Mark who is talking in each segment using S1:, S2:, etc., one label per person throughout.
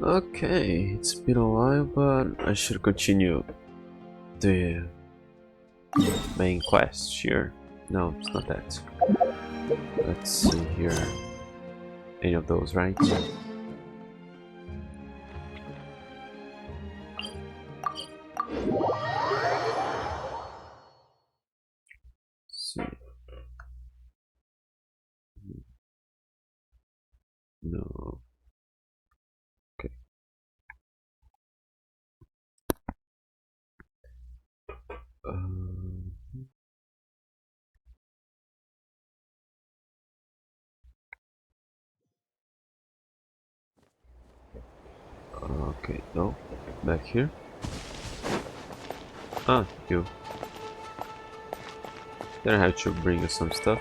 S1: Okay, it's been a while, but I should continue the main quest here. No, it's not that. Let's see here. Any of those, right? See. No. Okay. Um, okay, no. Back here. Ah, you. Then I have to bring you some stuff.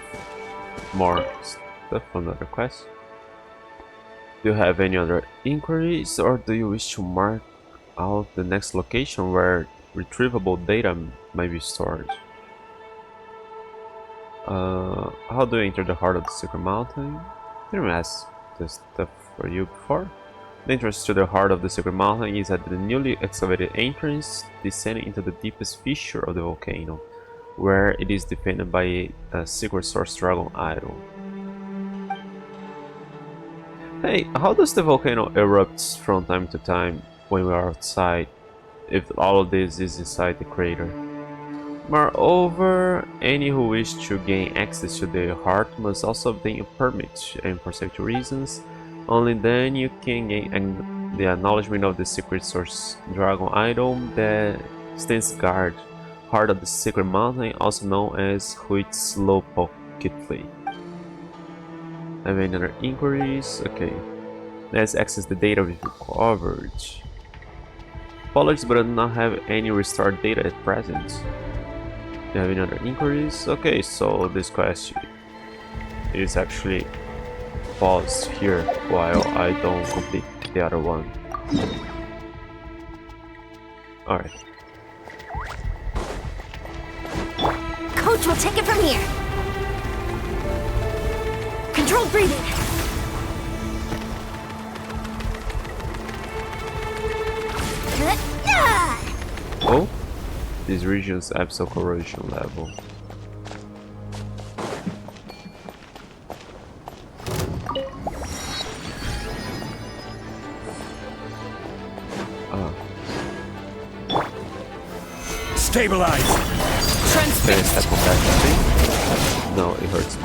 S1: More stuff from the other quest. Do you have any other inquiries, or do you wish to mark out the next location where retrievable data might be stored? How do you enter the heart of the secret mountain? Didn't I ask this stuff for you before? The entrance to the heart of the secret mountain is at the newly excavated entrance, descending into the deepest fissure of the volcano, where it is defended by a secret source dragon idol. Hey, how does the volcano erupt from time to time when we are outside, if all of this is inside the crater? Moreover, any who wish to gain access to the heart must also obtain a permit, and for safety reasons, only then you can gain the acknowledgement of the secret source dragon idol that stands guard, heart of the secret mountain, also known as Huitzlopochtli. Have any other inquiries? Okay. Let's access the data we've recovered. Apologies, but I do not have any restored data at present. Do you have any other inquiries? Okay, so this quest is actually paused here while I don't complete the other one. Alright.
S2: Coach will take it from here. Controlled breathing.
S1: Oh, this region's upscale corrosion level.
S3: Stabilize.
S1: Can I step on that thing? No, it hurts me.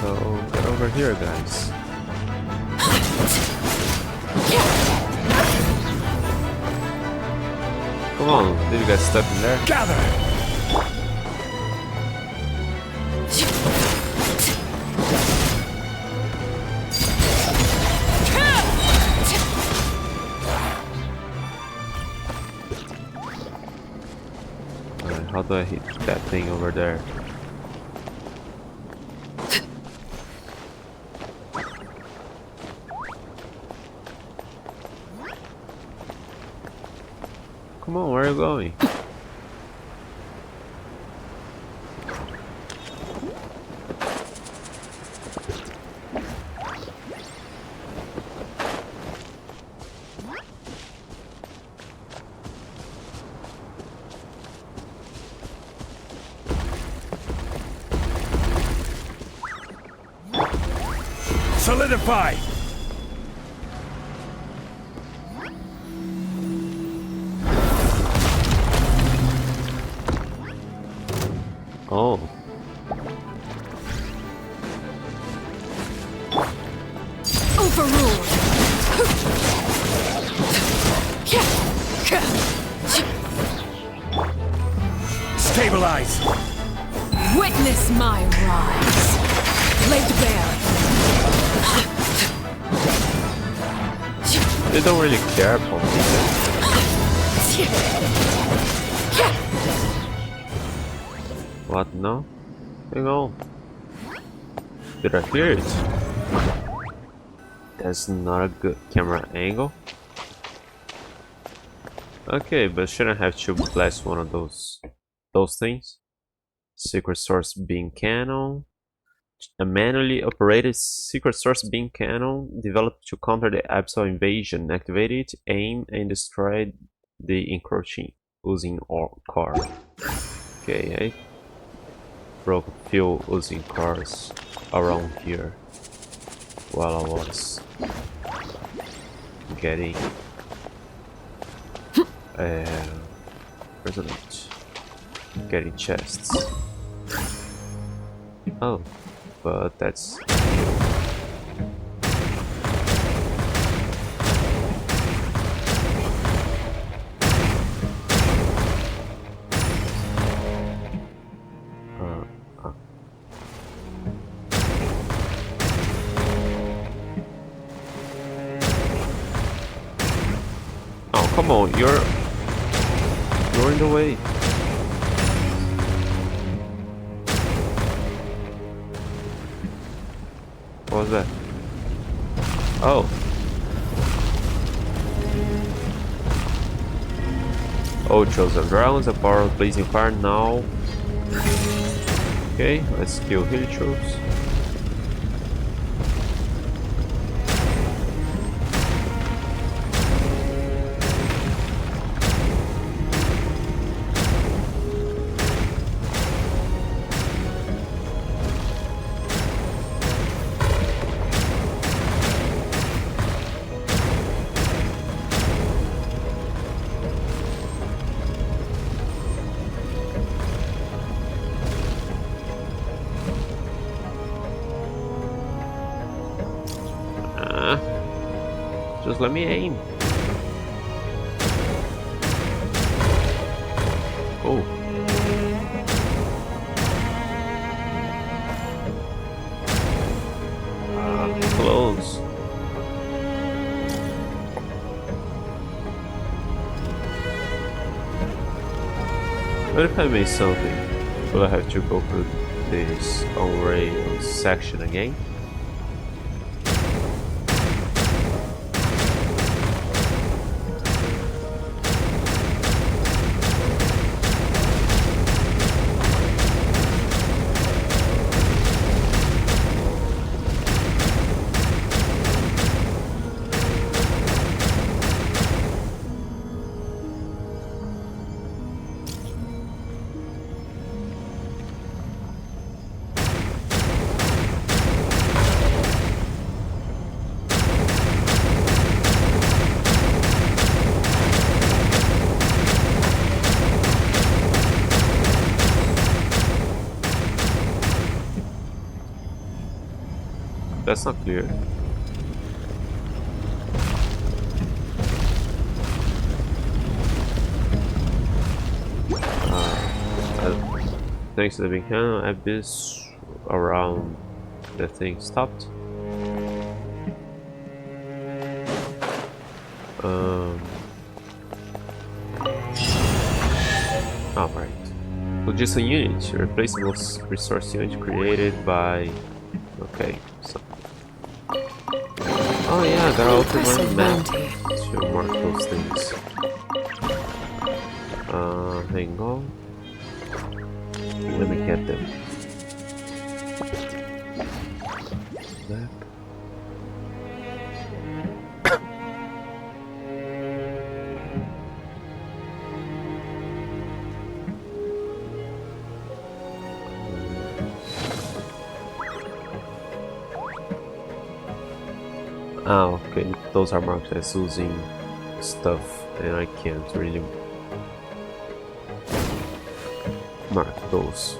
S1: So get over here, guys. Come on, did you guys stuck in there?
S3: Gather.
S1: How do I hit that thing over there? Come on, where are you going?
S3: Solidify.
S1: Oh.
S2: Overruled.
S3: Stabilize.
S2: Witness my rise. Laid bare.
S1: They don't really care about me. What? No? Hang on. Did I hear it? That's not a good camera angle. Okay, but shouldn't have to blast one of those things. Secret source beam cannon. a manually operated secret source beam cannon developed to counter the Absol invasion. Activate it, aim, and destroy the encroaching oozing car. Okay, I broke a few oozing cars around here while I was getting resonant, getting chests. Oh, but that's oh, come on, you're in the way. What was that? Oh. Oh, chosen dragons, a power of blazing fire now. Okay, let's kill Helios. Just let me aim. Oh. Close. What if I miss something? Will I have to go through this on-rail section again? That's not clear. Thanks to the big cannon, abyss around the thing stopped. Alright. Logistic unit, replaceable resource unit created by. Okay, so. Oh yeah, I gotta open my map to mark those things. Hang on. Let me get them. Map. Oh, okay, those are marked as using stuff, and I can't really mark those.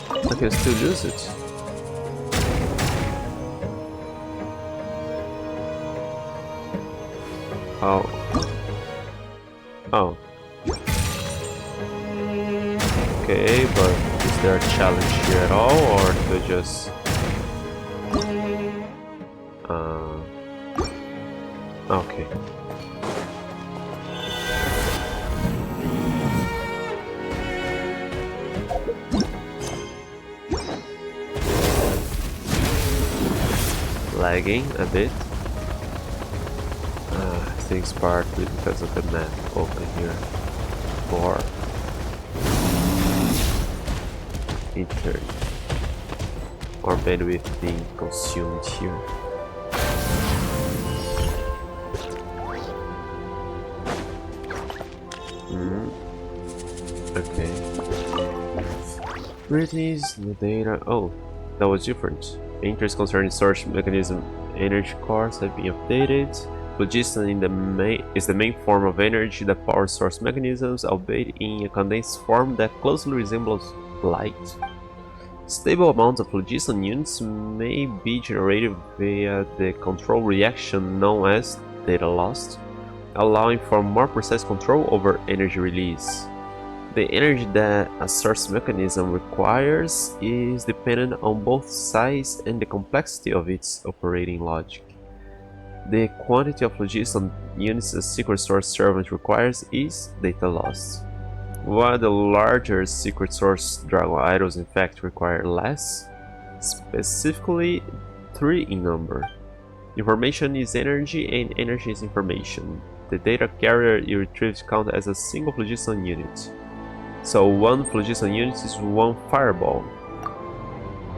S1: I can still use it. Oh. Oh. Okay, but is there a challenge here at all, or to just... Okay. Lagging a bit. I think it's partly because of the map open here. For eternity. or bandwidth being consumed here. Okay. Greetings, the data. Oh, that was different. Entries concerning storage mechanism energy cores have been updated. Phlogiston is the main form of energy that powers source mechanisms, albeit in a condensed form that closely resembles light. Stable amounts of phlogiston units may be generated via the control reaction known as data loss, allowing for more precise control over energy release. The energy that a source mechanism requires is dependent on both size and the complexity of its operating logic. The quantity of phlogiston units a secret source servant requires is data loss, while the larger secret source dragon idols in fact require less, specifically 3 in number. Information is energy and energy is information. The data carrier you retrieve counts as a single phlogiston unit. So 1 phlogiston unit is 1 fireball.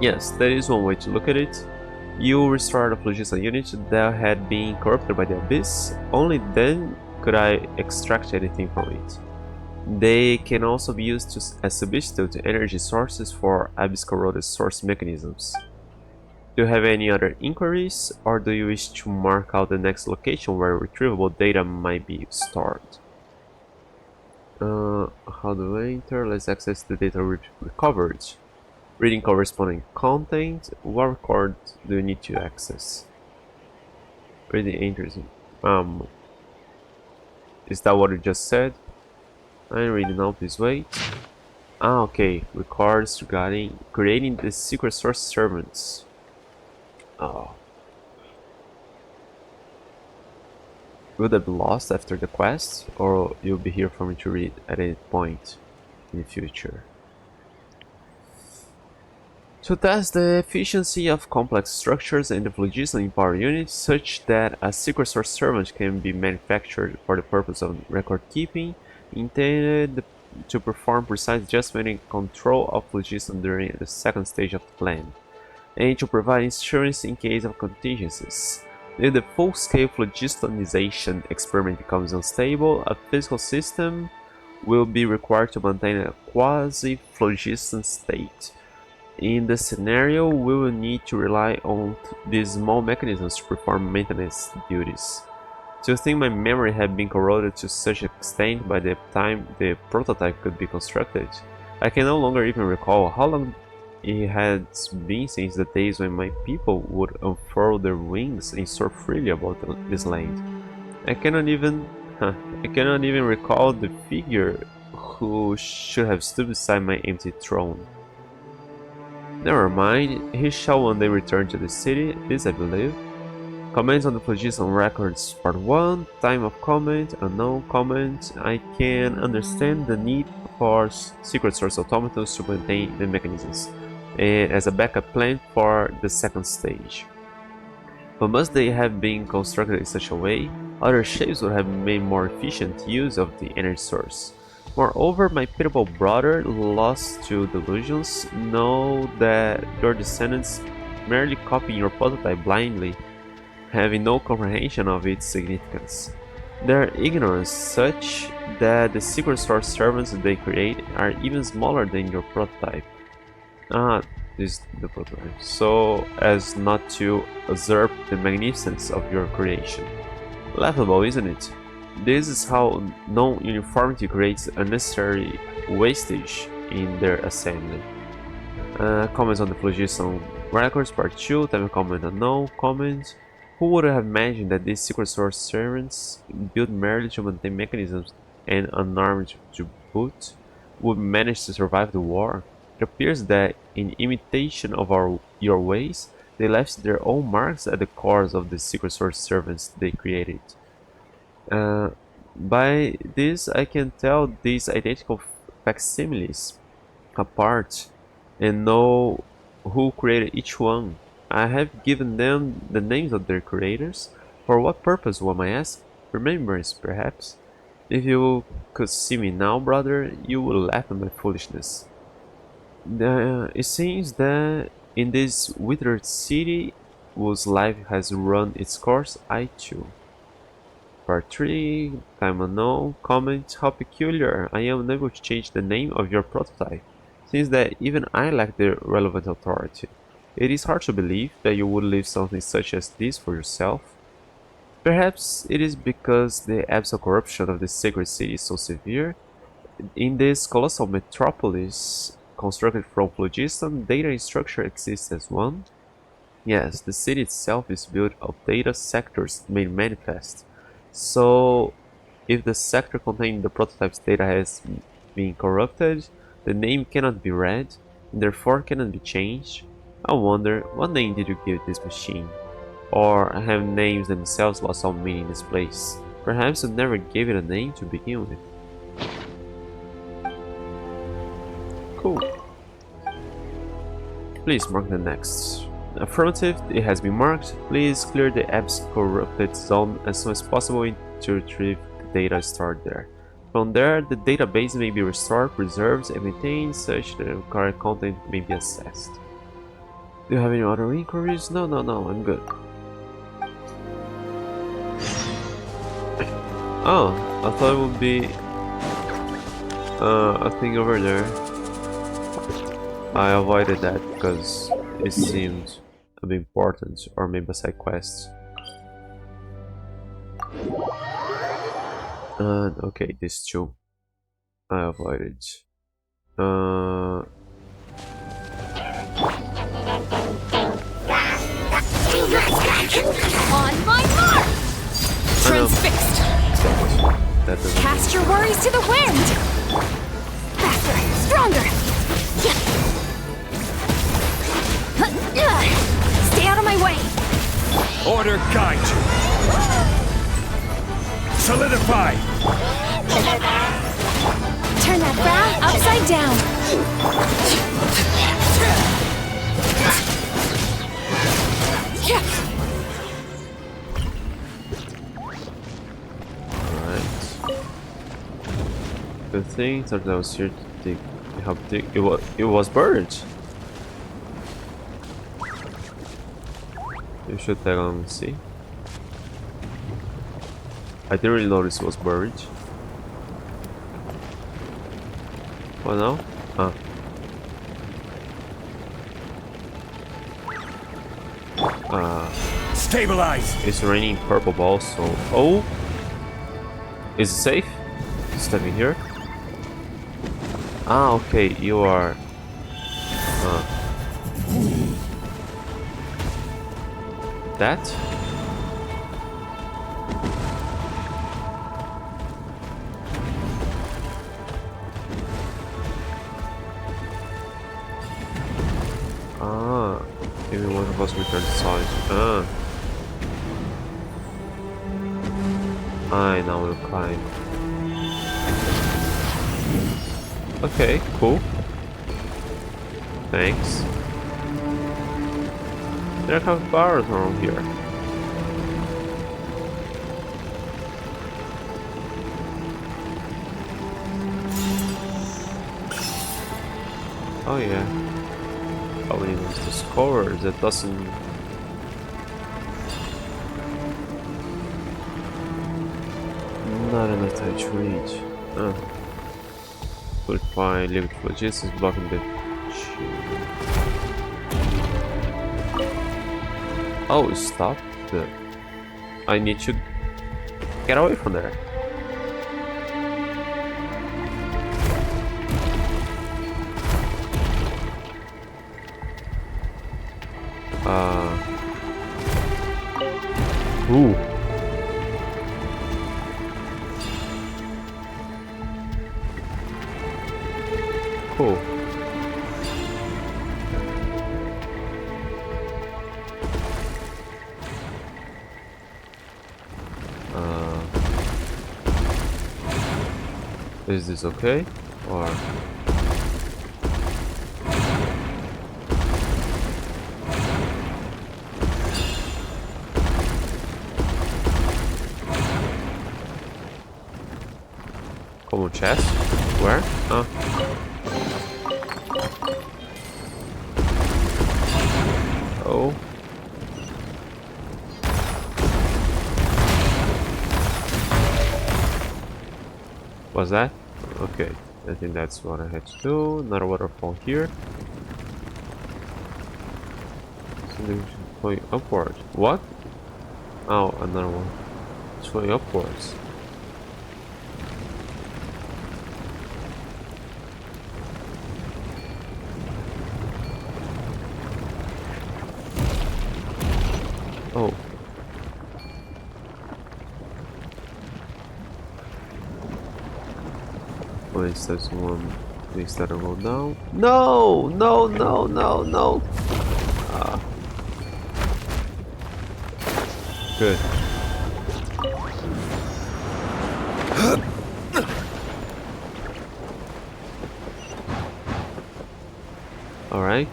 S1: Yes, that is one way to look at it. You restore the phlogiston unit that had been corrupted by the abyss, only then could I extract anything from it. They can also be used as substitute energy sources for abyss corroded source mechanisms. Do you have any other inquiries, or do you wish to mark out the next location where retrievable data might be stored? How do I enter? Let's access the data recovered. Reading corresponding content. What record do you need to access? Reading enters. Is that what you just said? I'm reading now, please wait. Okay. Records regarding creating the secret source servants. Oh. Will they be lost after the quest, or you'll be here for me to read at any point in the future? To test the efficiency of complex structures and the phlogiston power units such that a secret source servant can be manufactured for the purpose of record keeping, intended to perform precise adjustment and control of phlogiston during the second stage of the plan, and to provide insurance in case of contingencies. If the full-scale phlogistonization experiment becomes unstable, a physical system will be required to maintain a quasi-phlogiston state. In this scenario, we will need to rely on these small mechanisms to perform maintenance duties. To think my memory had been corroded to such extent by the time the prototype could be constructed, I can no longer even recall how long it had been since the days when my people would unfurl their wings and soar freely about this land. I cannot even recall the figure who should have stood beside my empty throne. Never mind, he shall one day return to the city, this I believe. Comments on the phlogiston records part 1, time of comment, unknown comment. I can understand the need for secret source automatons to maintain the mechanisms, and as a backup plan for the second stage. But must they have been constructed in such a way, other shapes would have made more efficient use of the energy source. Moreover, my pitiable brother, lost to delusions, know that your descendants merely copy your prototype blindly, having no comprehension of its significance. Their ignorance such that the secret source servants they create are even smaller than your prototype. This is the prototype. So as not to usurp the magnificence of your creation. Laughable, isn't it? This is how non-uniformity creates unnecessary wastage in their assembly. Comments on the phlogiston records part 2, time comment unknown, comment. Who would have imagined that these secret source servants, built merely to maintain mechanisms and unarmed to boot, would manage to survive the war? It appears that, in imitation of your ways, they left their own marks at the cores of the secret source servants they created. By this I can tell these identical facsimiles apart and know who created each one. I have given them the names of their creators. For what purpose, one may ask? Remembrance, perhaps? If you could see me now, brother, you would laugh at my foolishness. It seems that In this withered city, whose life has run its course, I too. Part 3, time unknown, comment, how peculiar, I am unable to change the name of your prototype, since that even I lack the relevant authority. It is hard to believe that you would leave something such as this for yourself. Perhaps it is because the absolute corruption of the sacred city is so severe. In this colossal metropolis, constructed from phlogiston, data and structure exist as one. Yes, the city itself is built of data sectors made manifest. So, if the sector containing the prototype's data has been corrupted, the name cannot be read, and therefore cannot be changed. I wonder, what name did you give this machine? Or have names themselves lost all meaning in this place? Perhaps you never gave it a name to begin with. Cool. Please mark the next. Affirmative, it has been marked. Please clear the app's corrupted zone as soon as possible to retrieve the data stored there. From there, the database may be restored, preserved, and maintained such that the required content may be accessed. Do you have any other inquiries? No, I'm good. Oh, I thought it would be a thing over there. I avoided that because it seemed a bit important, or maybe a side quest. And okay, these two I avoided.
S2: On my mark! Transfixed!
S1: That doesn't
S2: Cast your worries to the wind! Faster! Stronger! Stay out of my way!
S3: Order guide you. Solidify.
S2: Turn that frown upside down!
S1: Alright. Good thing that I was here to dig. Help dig. It was buried. You should tag on and see. I didn't really notice it was buried. What now? Ah.
S3: Stabilize.
S1: It's raining purple balls, so... Oh! Is it safe? Stepping here? Ah, okay, you are... That? Ah, maybe one of us returned side. Ah. I now will climb. Okay, cool. Thanks. There are capybaras around here. Oh yeah. Probably was discovered that doesn't... Not enough time to read. Could find liquid logistics blocking the... Oh, stop the... I need to get away from there. Ooh. Cool. Is this okay? Or... Common chest? Where? go. Was that? Okay, I think that's what I had to do. Another waterfall here. Something going upward. What? Oh, another one. It's going upwards. Oh. Wait, there's one. Please let her go down. No! No, no, no, no! Ah. Good. Alright.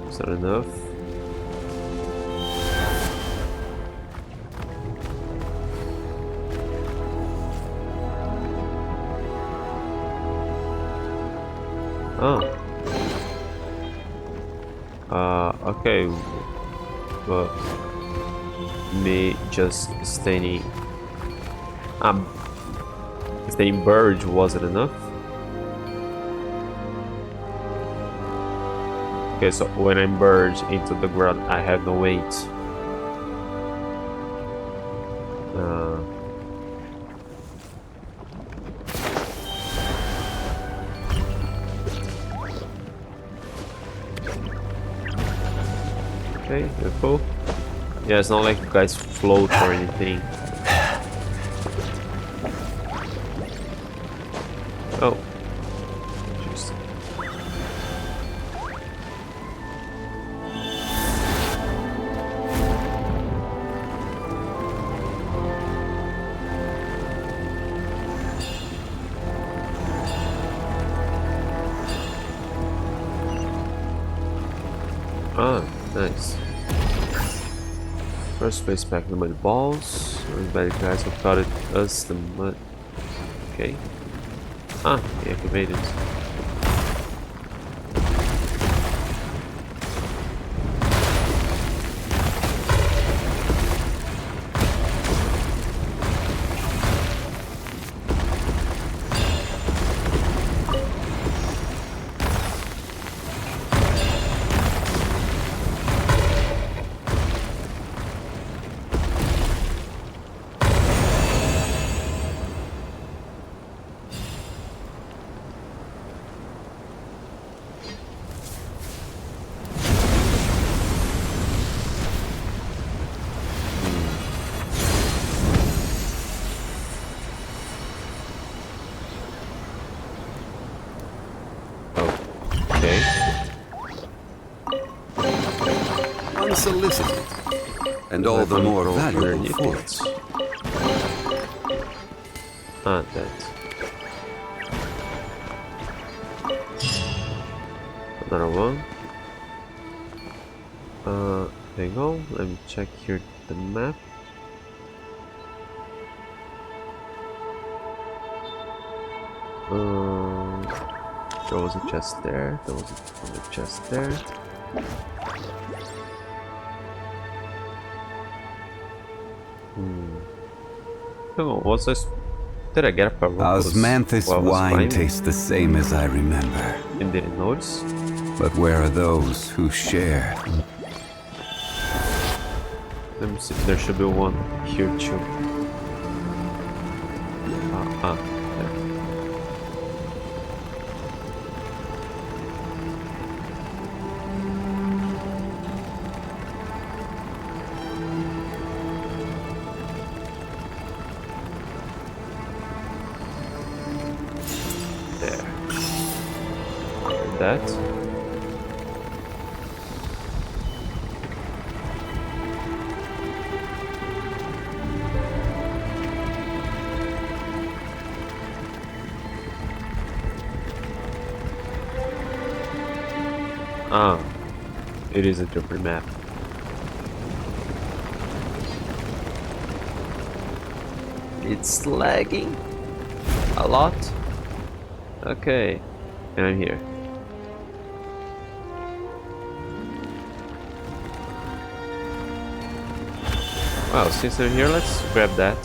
S1: Is that enough? Oh. Okay. But me just staying bird wasn't enough. Okay, so when I merge into the ground, I have no weight. Okay, beautiful. Yeah, it's not like you guys float or anything. Oh. Interesting. Ah, nice. First space back the mud balls. Bad guys who thought it us the mud. Okay. Ah, he activated.
S4: Unsolicited, and all the more valuable for it.
S1: Ah, that. Another one. There you go. Let me check here the map. There was a chest there. There was a chest there. Oh, what's this? Did I get up a
S4: Osmanthus wine tastes the same as I remember.
S1: And didn't notice?
S4: But where are those who share?
S1: Let me see. There should be one here too. That. Ah, it is a different map. It's lagging a lot. Okay, and I'm here. Well, since I'm here, let's grab that.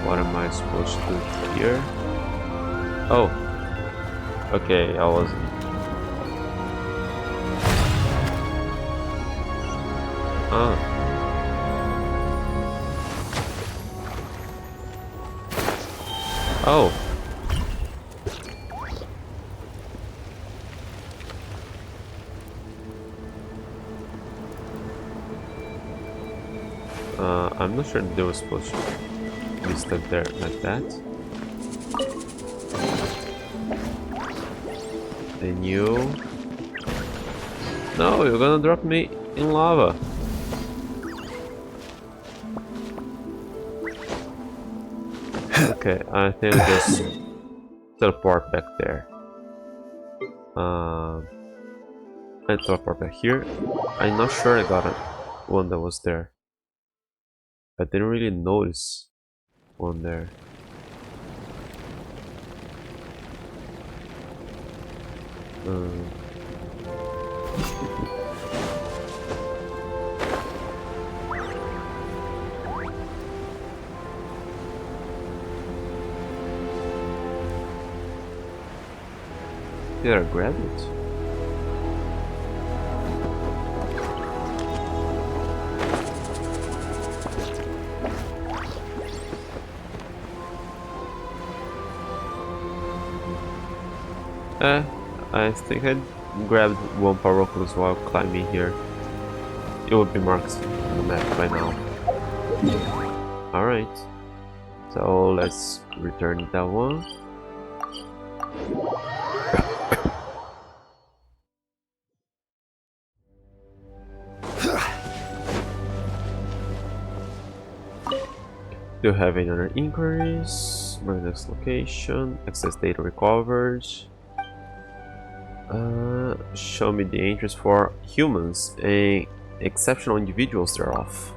S1: What am I supposed to do here? Oh, okay, I wasn't. Ah. Oh. I'm not sure they were supposed to be stuck there like that. And you... No, you're gonna drop me in lava. Okay, I think I'll just teleport back there. I teleport back here. I'm not sure I got one that was there. I didn't really notice one there. Did I grab it? I think I grabbed one power close while climbing here. It would be marked on the map by now. Alright. So let's return that one. Do you have any other inquiries? My next location. Access data recovered. Show me the entries for humans and exceptional individuals thereof.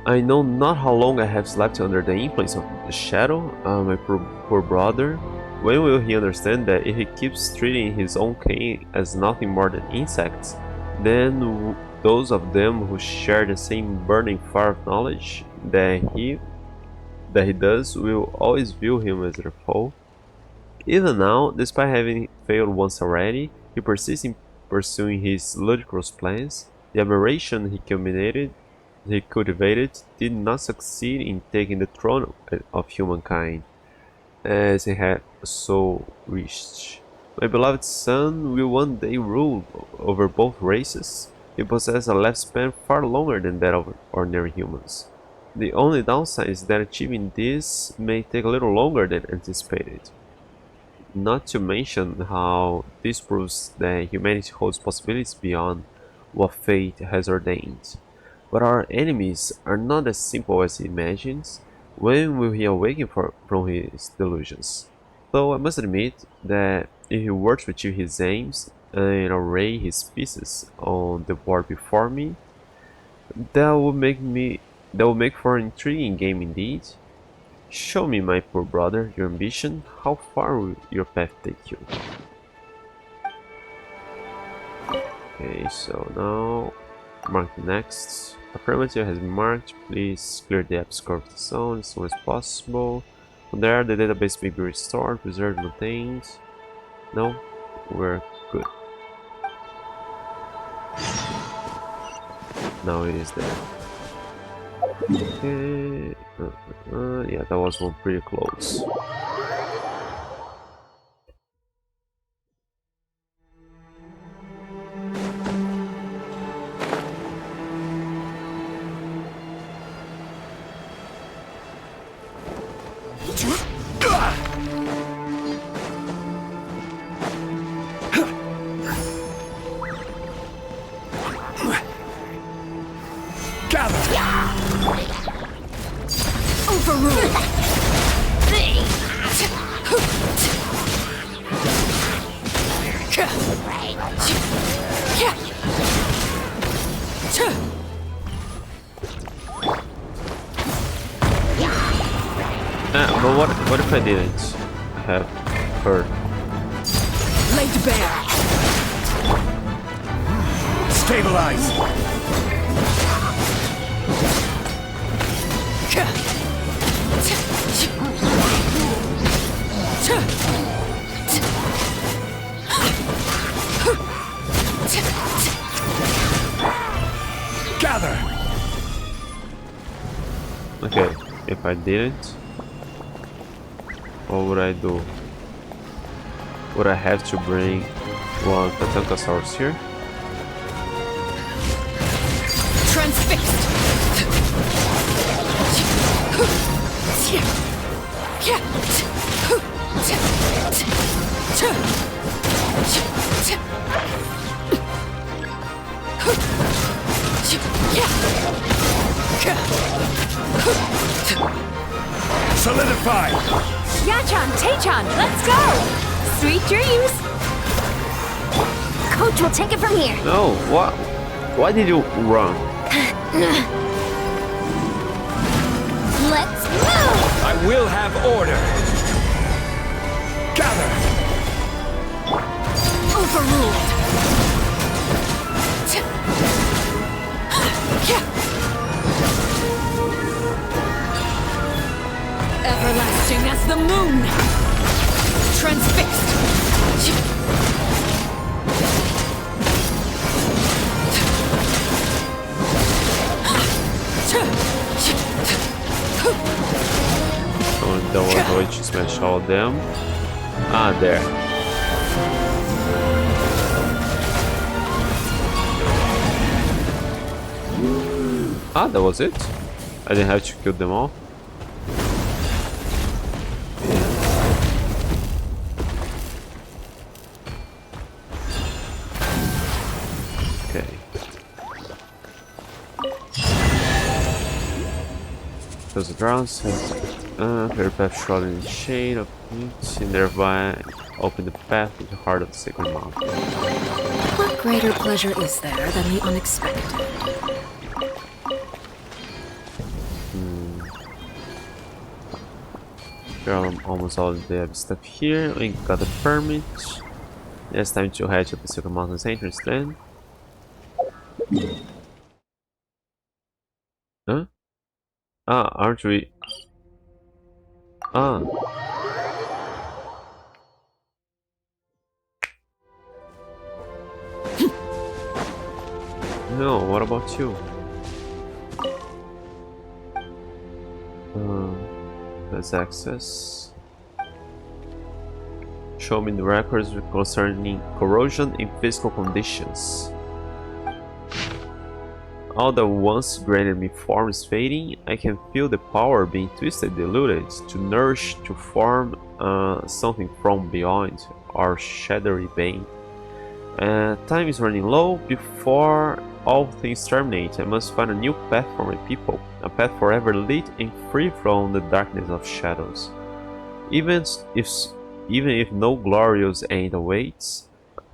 S1: I know not how long I have slept under the influence of the shadow, my poor brother. When will he understand that if he keeps treating his own kin as nothing more than insects, then those of them who share the same burning fire of knowledge that he does will always view him as their foe? Even now, despite having failed once already, he persists in pursuing his ludicrous plans. The aberration he cultivated did not succeed in taking the throne of humankind, as he had so wished. My beloved son will one day rule over both races. He possesses a lifespan far longer than that of ordinary humans. The only downside is that achieving this may take a little longer than anticipated. Not to mention how this proves that humanity holds possibilities beyond what fate has ordained. But our enemies are not as simple as he imagines. When will he awaken from his delusions? Though I must admit that if he were to achieve his aims and array his pieces on the board before me, that would make for an intriguing game indeed. Show me, my poor brother, your ambition. How far will your path take you? Okay, so now mark the next. Affirmative has been marked. Please clear the upscale of the zone as soon as possible. From there, the database may be restored, preserved, maintained. No, we're good. Now it is there. Okay. Yeah, that was one pretty close. But what if I didn't have her?
S2: Laid bare.
S3: Stabilize. Gather.
S1: Okay, if I didn't, what would I do? Would I have to bring one Tatankasaurus here?
S2: Transfixed.
S3: Solidify.
S2: Yachan, Taechan, let's go! Sweet dreams! Coach will take it from here.
S1: No, what? Why did you run?
S2: Let's move!
S3: I will have order. Gather.
S2: Overruled. Everlasting as the moon. Transfixed.
S1: Oh, don't want to smash all of them. Ah, there. Ah, that was it? I didn't have to kill them all. Okay. Close the grounds. Clear path shrouded in shade of heat, and thereby open the path to the heart of the sacred mountain.
S2: What greater pleasure is there than the unexpected?
S1: We're almost all the stuff here. We got the permit. It's time to head to the Sacred Mountain's entrance then. Huh? Ah, aren't we? Ah. No, what about you? Let's access. Show me the records concerning corrosion in physical conditions. All the once granted me form is fading. I can feel the power being twisted, diluted, to nourish, to form something from beyond our shadowy bane. Time is running low. Before all things terminate, I must find a new path for my people, a path forever lit and free from the darkness of shadows. Even if no glorious end awaits,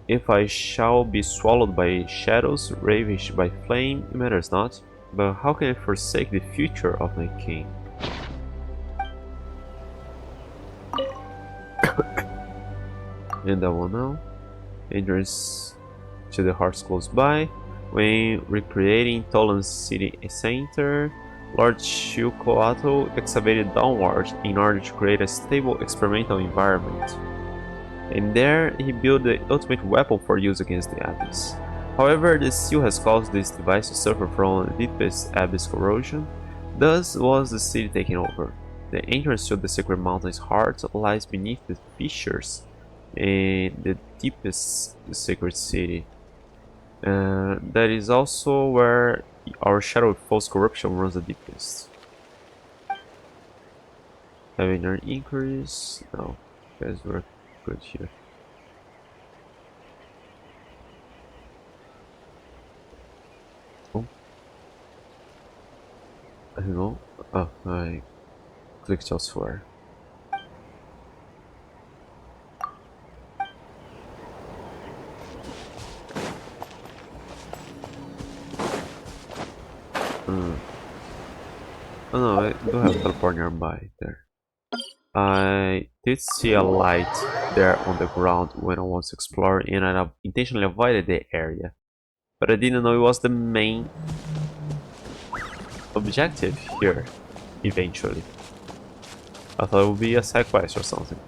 S1: if I shall be swallowed by shadows, ravished by flame, it matters not. But how can I forsake the future of my king? And that one now. Entrance to the hearts close by. When recreating Tolan's city center, Lord Shukoato excavated downwards in order to create a stable experimental environment. And there he built the ultimate weapon for use against the Abyss. However, the seal has caused this device to suffer from the deepest Abyss corrosion. Thus was the city taken over. The entrance to the Sacred Mountain's heart lies beneath the fissures in the deepest sacred city. That is also where our shadow of false corruption runs the deepest. Having our inquiries? No, guys, we're good here. Oh, I don't know. Oh, I clicked elsewhere. Oh no, I do have teleport nearby there. I did see a light there on the ground when I was exploring, and I intentionally avoided the area. But I didn't know it was the main objective here, eventually. I thought it would be a side quest or something.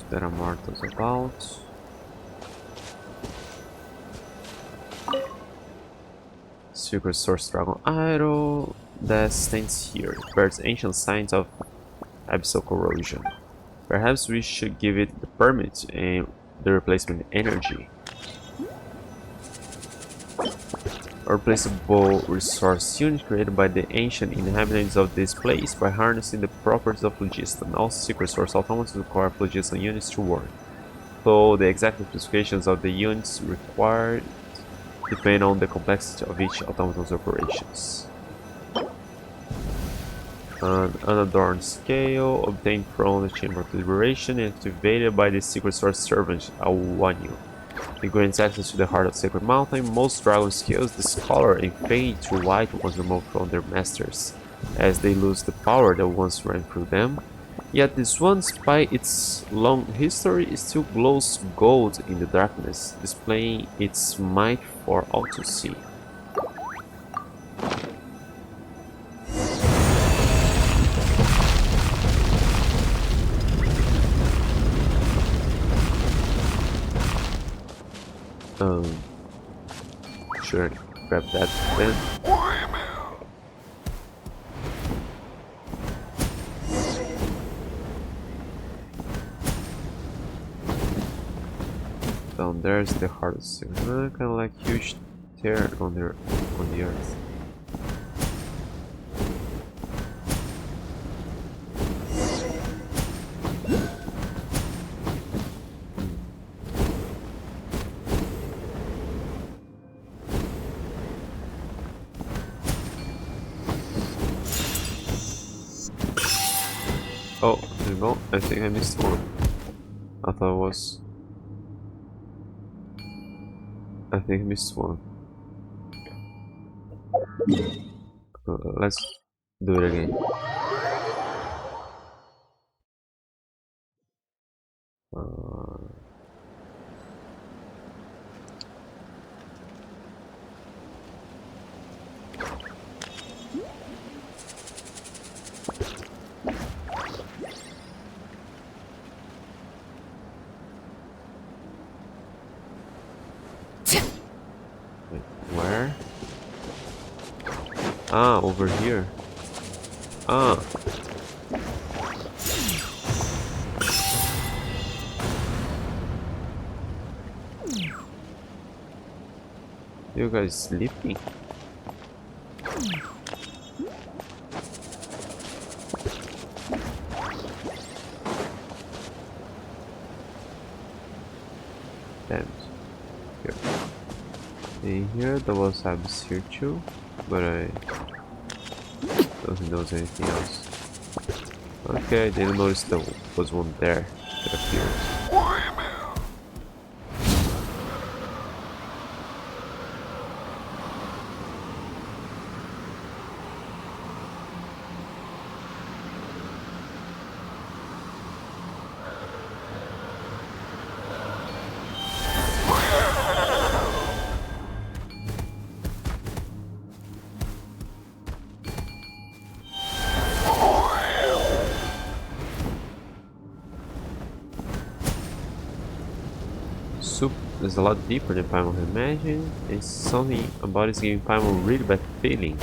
S1: There are mortals about. Secret Source Dragon Idol that stands here. Bears ancient signs of abyssal corrosion. Perhaps we should give it the permit and the replacement energy. A replaceable resource unit created by the ancient inhabitants of this place by harnessing the properties of phlogiston. All secret source automats require phlogiston units to work, though the exact specifications of the units required depend on the complexity of each automaton's operations. An unadorned scale obtained from the Chamber of Liberation and activated by the secret source servant Awanyu. It grants access to the heart of Sacred Mountain. Most dragon scales discolor and fade to white once removed from their masters, as they lose the power that once ran through them. Yet this one, despite its long history, still glows gold in the darkness, displaying its might for all to see. Sure, grab that then. Down there's the heart of Sacred. Kind of like huge tear on the earth. Oh, no, I think I missed one. I thought it was... I think I missed one. Let's do it again. Where? Ah, over here. Ah. You guys sleeping? Damn. Here. In here there was Abyss here too, but I don't know anything else. Okay, I didn't notice there was one there that appeared. Soup is a lot deeper than Paimon had imagined, and something about it is giving Paimon a really bad feeling.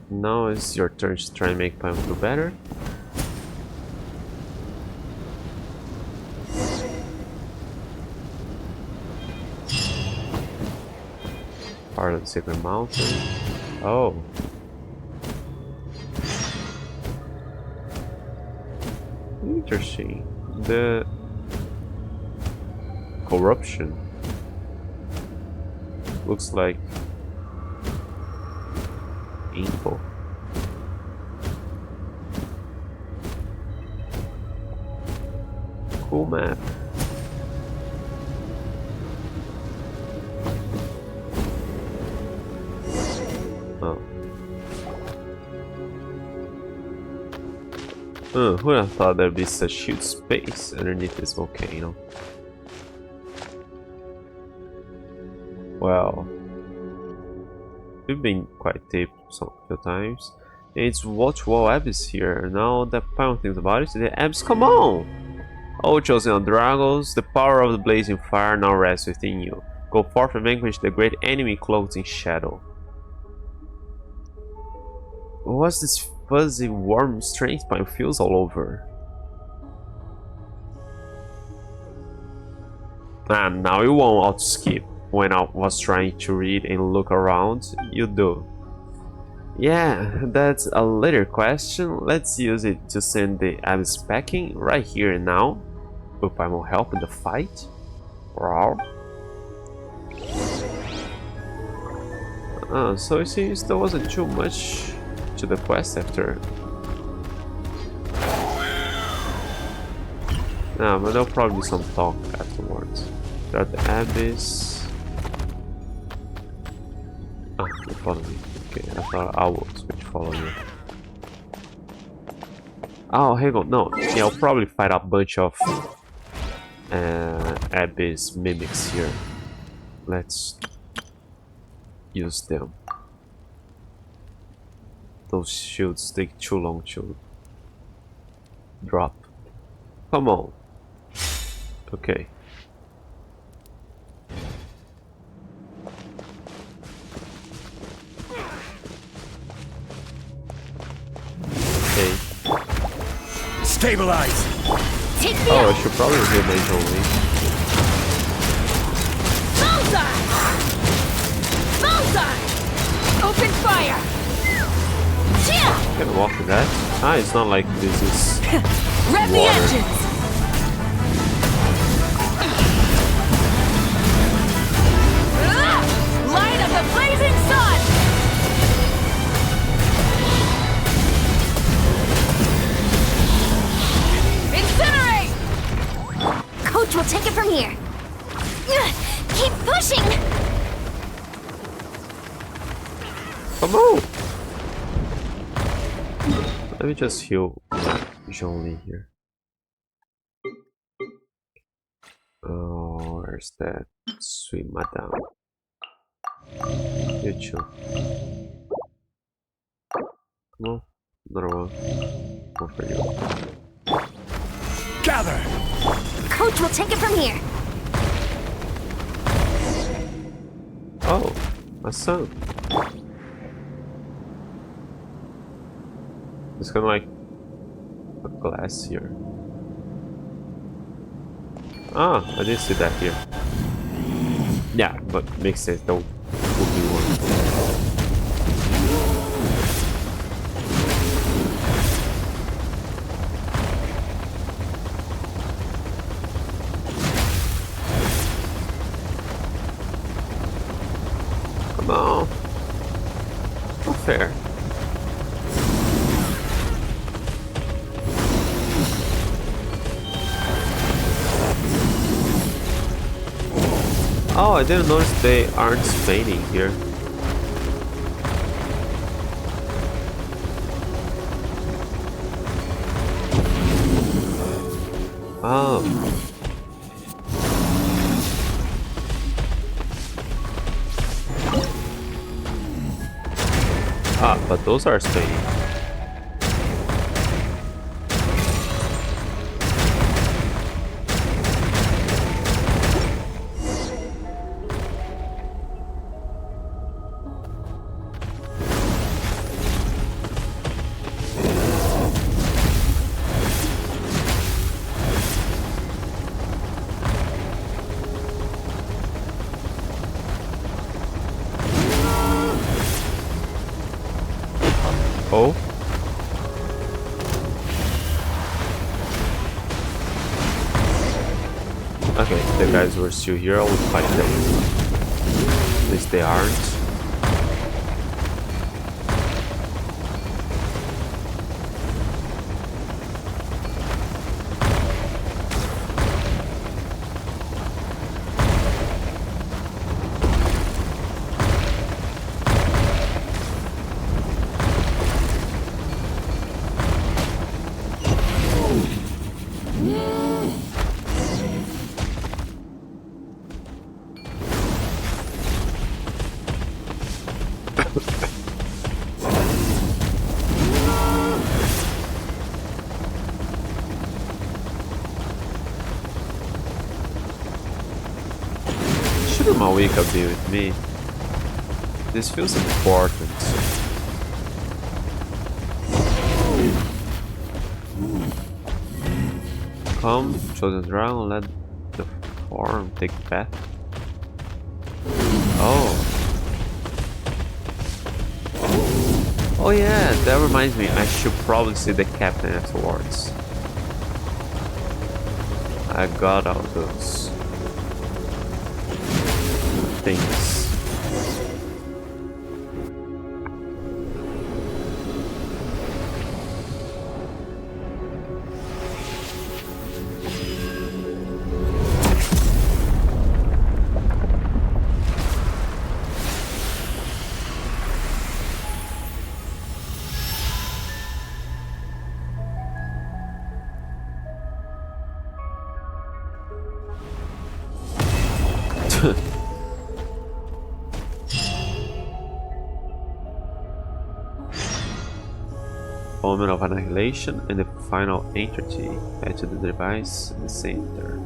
S1: Now it's your turn to try and make Paimon feel better. Part of the Sacred Mountain. Oh. Interesting. The corruption looks like info. Cool map. Who would have thought there'd be such huge space underneath this volcano? Well, we've been quite deep some few times. It's watch wall abyss here. Now that Pyro thinks about it, the abyss, come on! Oh, chosen of Dragons, the power of the blazing fire now rests within you. Go forth and vanquish the great enemy cloaked in shadow. What's this fuzzy, warm strength Pyro feels all over? And now you won't auto skip. When I was trying to read and look around, you do. Yeah, that's a later question. Let's use it to send the abyss packing right here and now. Hope I will help in the fight. Wow. So it seems there wasn't too much to the quest after. Nah, but there'll probably be some talk afterwards. Got the abyss. Ah, you follow me. Okay, I thought I was going to follow you. Oh, hang on, no. Yeah, I'll probably fight a bunch of abyss mimics here. Let's use them. Those shields take too long to drop. Come on. Okay. Okay.
S3: Stabilize!
S2: Take me
S1: Oh, I
S2: out!
S1: should probably heal mage only.
S2: Bullseye! Bullseye! Open fire! Yeah!
S1: Can walk with that. Ah, it's not like this is
S2: Rev the
S1: water.
S2: engines! Light of the blazing sun! Incinerate! Coach will take it from here. Keep pushing!
S1: Come on! Let me just heal Jolie here. Oh, where's that sweet madame? You too. Come on, another one. One for you.
S3: Gather!
S2: Coach will take it from here.
S1: Oh, my son. It's kind of like a glass here. Ah, I didn't see that here. Yeah, but makes sense. That would be one. Come on. Not fair. Oh, I didn't notice they aren't spaining here. Oh. Ah, but those are spaining. Oh. Okay, the guys who are still here, I will fight them. At least they aren't. my week will be with me. This feels important. Come, chosen dragon, let the form take path. Oh. Oh yeah, that reminds me, I should probably see the captain afterwards. I got all those things. Moment of annihilation and the final entity. Add to the device in the center.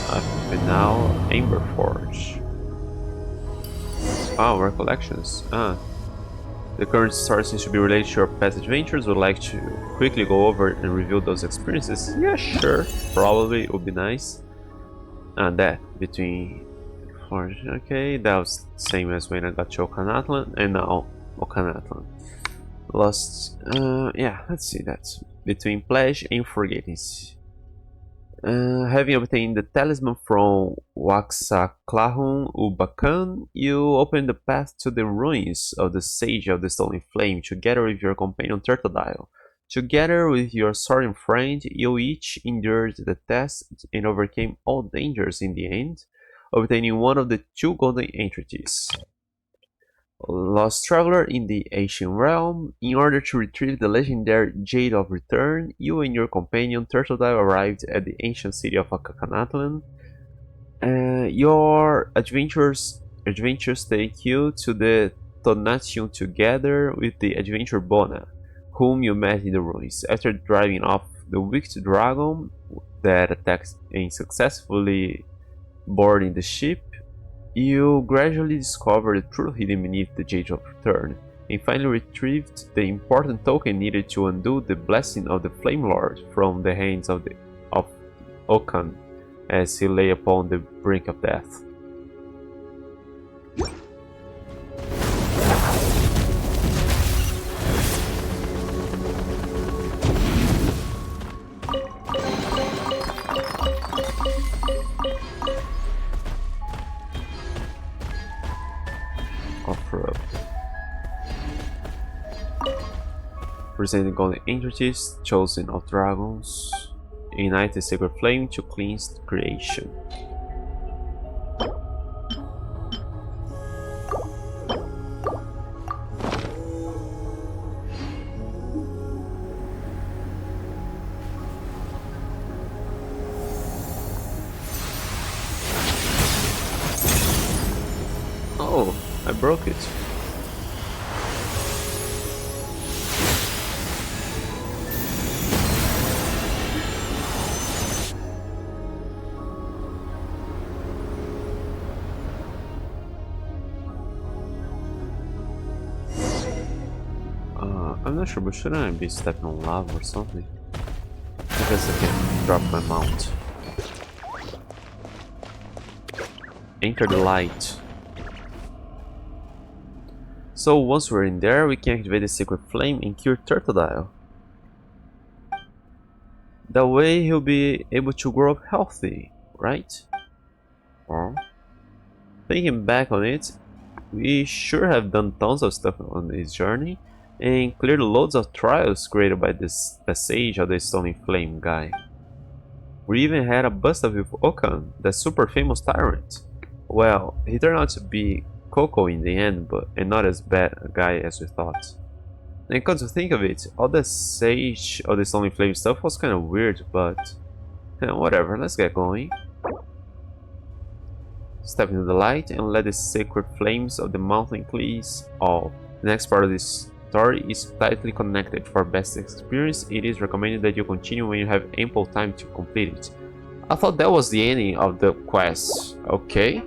S1: Up and now Amber Forge. Wow, recollections. The current story seems to be related to your past adventures. Would like to quickly go over and review those experiences? Yeah, sure. Probably it would be nice. And that between Forge. Okay, that was the same as when I got to Okanatlan and now Okanatlan. Lost. Yeah, let's see that. Between Pledge and Forgetting. Having obtained the talisman from Waxaclahun Ubakan, you open the path to the ruins of the Sage of the Stolen Flame together with your companion Turtledile. Together with your soaring friend, you each endured the test and overcame all dangers in the end, obtaining one of the two golden entities. Lost Traveler in the Ancient Realm. In order to retrieve the legendary Jade of Return, you and your companion Turtledile arrived at the ancient city of Akakanatlan. Your adventures take you to the Tonatium together with the adventurer Bona, whom you met in the ruins. After driving off the wicked dragon that attacked and successfully boarding the ship, you gradually discover the truth hidden beneath the Jade of Return, and finally retrieved the important token needed to undo the blessing of the Flame Lord from the hands of Okan as he lay upon the brink of death. Presenting golden entities, chosen of dragons, ignite the sacred flame to cleanse creation. Oh, I broke it. I'm not sure, but shouldn't I be stepping on lava or something? I guess I can drop my mount. Enter the light. So once we're in there, we can activate the Sacred Flame and cure Turtledile. That way he'll be able to grow up healthy, right? Well, thinking back on it, we sure have done tons of stuff on this journey and cleared loads of trials created by this Sage of the Stolen Flame guy. We even had a bust-up with Okan, the super famous tyrant. Well, he turned out to be Coco in the end, and not as bad a guy as we thought. And come to think of it, all the Sage of the Stolen Flame stuff was kinda weird, but whatever, let's get going. Step into the light and let the sacred flames of the mountain please all. The next part of this story is tightly connected. For best experience, it is recommended that you continue when you have ample time to complete it. I thought that was the ending of the quest. Okay.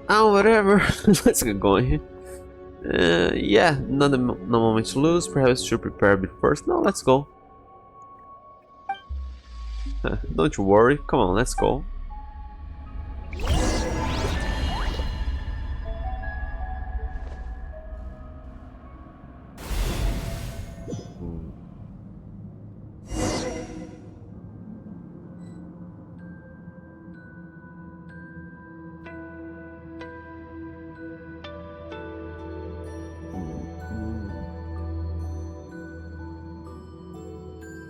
S1: Oh, whatever. Let's get going. Yeah, no moment to lose. Perhaps to prepare a bit first. No, let's go. Don't you worry. Come on, let's go.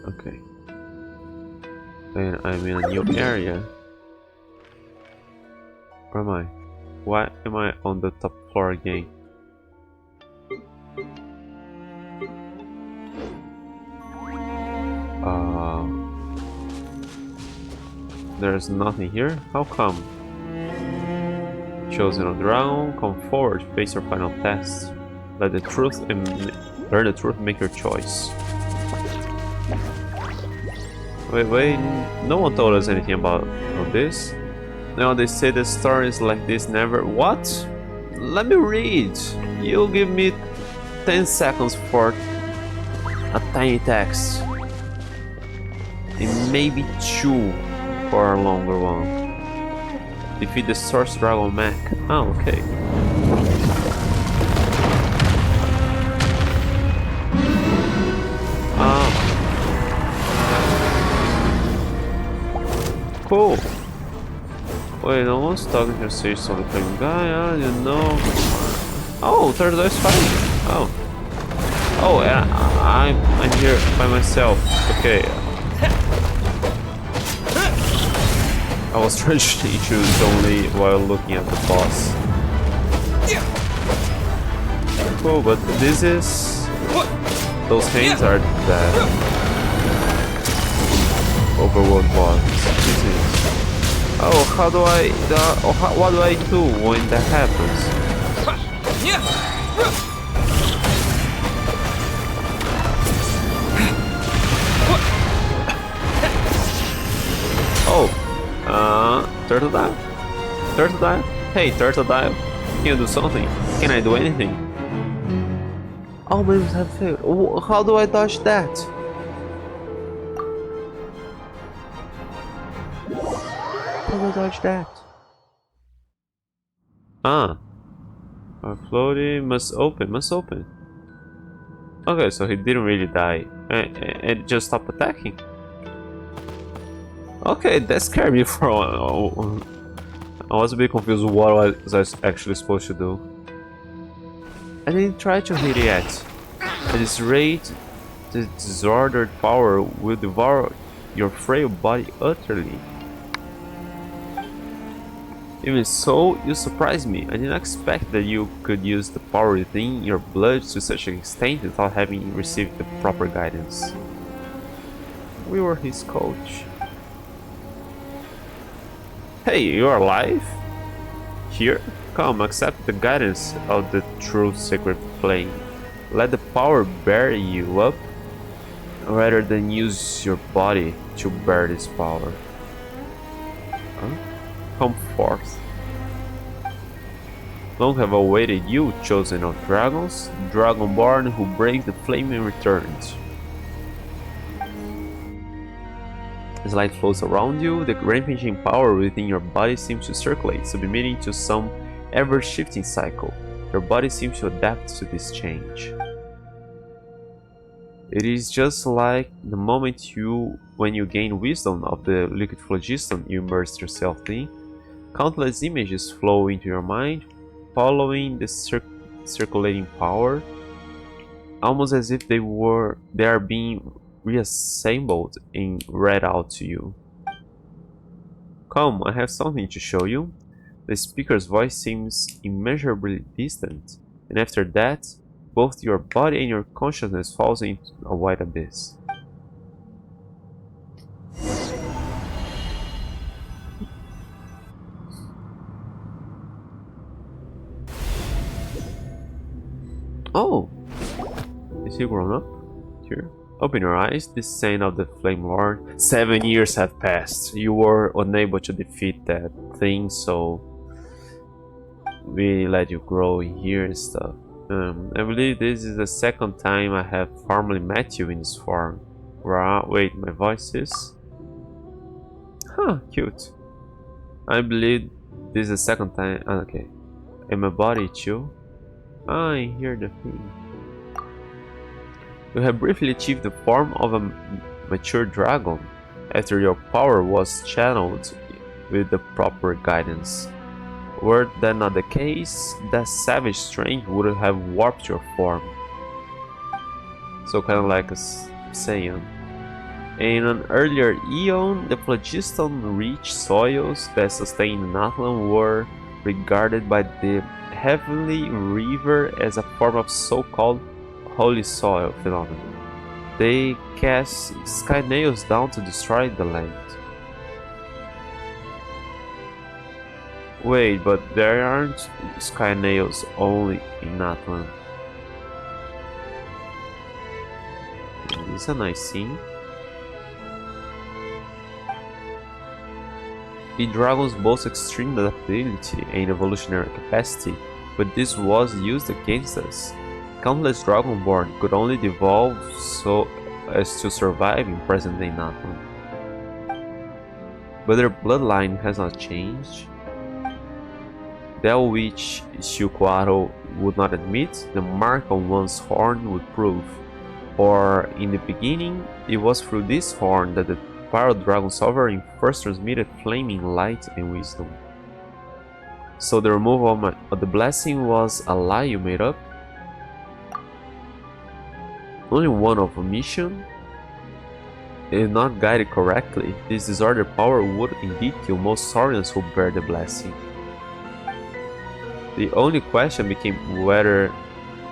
S1: Okay. And I'm in a new area. Where am I? Why am I on the top floor again? There's nothing here? How come? Chosen a dragon, come forward, face your final test. Let the truth and learn the truth, make your choice. Wait, no one told us anything about this. No, they say the stories like this never... What? Let me read. You'll give me 10 seconds for a tiny text. And maybe 2 for a longer one. Defeat the Source Dragon Mech. Oh, okay. Cool. Wait, no one's talking to say something like guy, you know. Oh, Thursday is fighting. Oh, yeah, I'm here by myself. Okay. I was trying to choose only while looking at the boss. Cool, but this is... Those hands are the overworld boss. This is... Oh, how do I... what do I do when that happens? Turtle dive? Turtle dive? Hey, turtle dive. Can you do something? Can I do anything? All moves have failed. How do I dodge that? How do I dodge that? Floating must open. Okay, so he didn't really die. And just stopped attacking. Okay, that scared me for a while. I was a bit confused what was I actually supposed to do. I didn't try to hit it yet. At this rate, the disordered power will devour your frail body utterly. Even so, you surprised me. I didn't expect that you could use the power within your blood to such an extent without having received the proper guidance. We were his coach. Hey, you're alive? Here? Come, accept the guidance of the true sacred flame. Let the power bear you up, rather than use your body to bear this power. Huh? Come forth. Long have awaited you, chosen of dragons, dragonborn who breaks the flame and returns. As light flows around you, the rampaging power within your body seems to circulate, submitting to some ever-shifting cycle. Your body seems to adapt to this change. It is just like the moment when you gain wisdom of the liquid phlogiston you immerse yourself in. Countless images flow into your mind, following the circulating power, almost as if they are being reassembled and read out to you. Come, I have something to show you. The speaker's voice seems immeasurably distant, and after that, both your body and your consciousness falls into a wide abyss. Oh! Is he grown up? Here. Open your eyes, descend of the Flame Lord. 7 years have passed. You were unable to defeat that thing, so we let you grow here and stuff. I believe this is the second time I have formally met you in this form. Wait, my voice is? Huh, cute. I believe this is the second time. Okay. And my body too? I hear the thing. You have briefly achieved the form of a mature dragon after your power was channeled with the proper guidance. Were that not the case, that savage strength would have warped your form. So kind of like a Saiyan. In an earlier eon, the phlogiston rich soils that sustained Natlan were regarded by the Heavenly River as a form of so-called holy soil phenomenon. They cast sky nails down to destroy the land. Wait, but there aren't sky nails only in Natlan. This is a nice scene. The dragons boast extreme adaptability and evolutionary capacity, but this was used against us. Countless Dragonborn could only evolve so as to survive in present-day Natlan. But their bloodline has not changed. That which Shilquaro would not admit, the mark on one's horn would prove. For in the beginning, it was through this horn that the Pyro Dragon Sovereign first transmitted flaming light and wisdom. So the removal of the blessing was a lie you made up? Only one of omission? If not guided correctly, this disordered power would indeed kill most Saurians who bear the blessing. The only question became whether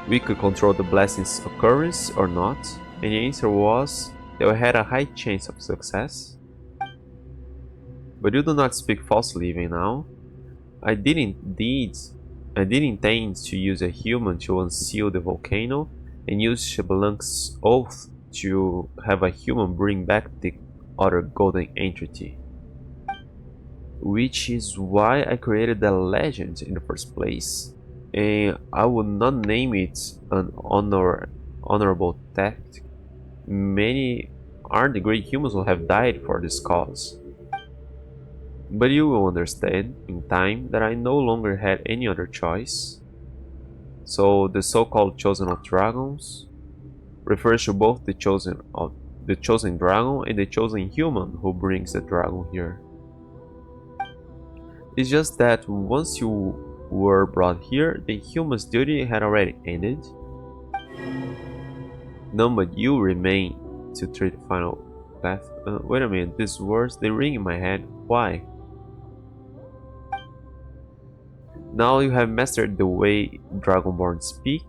S1: we could control the blessing's occurrence or not, and the answer was that we had a high chance of success. But you do not speak falsely even now. I did intend to use a human to unseal the volcano and use Shabalunk's oath to have a human bring back the other golden entity. Which is why I created the legend in the first place, and I would not name it an honorable theft. Many are the great humans who have died for this cause. But you will understand in time that I no longer had any other choice. So the so-called chosen of dragons refers to both the chosen dragon and the chosen human who brings the dragon here. It's just that once you were brought here, the human's duty had already ended. None but you remain to treat the final path. Wait a minute, these words, they ring in my head. Why? Now you have mastered the way Dragonborn speak,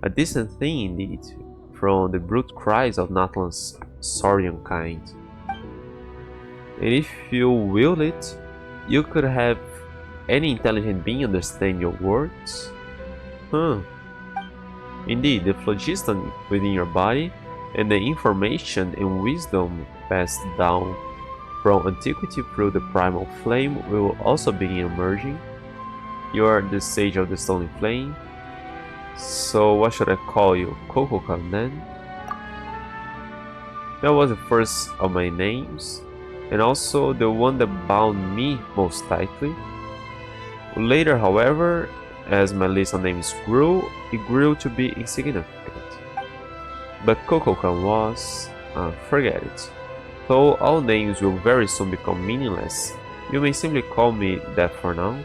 S1: a decent thing indeed, from the brute cries of Natlan's Saurian kind. And if you will it, you could have any intelligent being understand your words? Indeed, the phlogiston within your body and the information and wisdom passed down from antiquity through the primal flame will also begin emerging. You are the sage of the stony flame. So what should I call you? Kokokan then? That was the first of my names, and also the one that bound me most tightly. Later, however, as my list of names grew, it grew to be insignificant. But Kokokan was... forget it. Though all names will very soon become meaningless, you may simply call me that for now.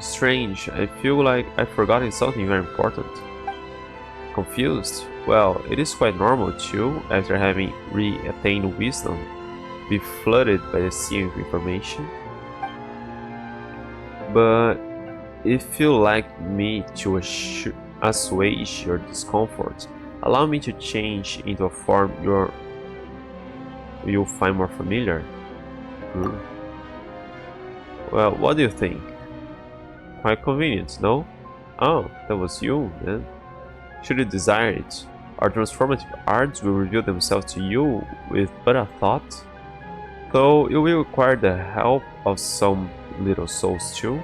S1: Strange, I feel like I've forgotten something very important. Confused? Well, it is quite normal too, after having re-attained wisdom, be flooded by the sea of information. But if you like me to assuage your discomfort, allow me to change into a form you'll find more familiar. Well, what do you think? Quite convenient, no? Oh, that was you, then. Should you desire it, our transformative arts will reveal themselves to you with but a thought, though it will require the help of some little souls too.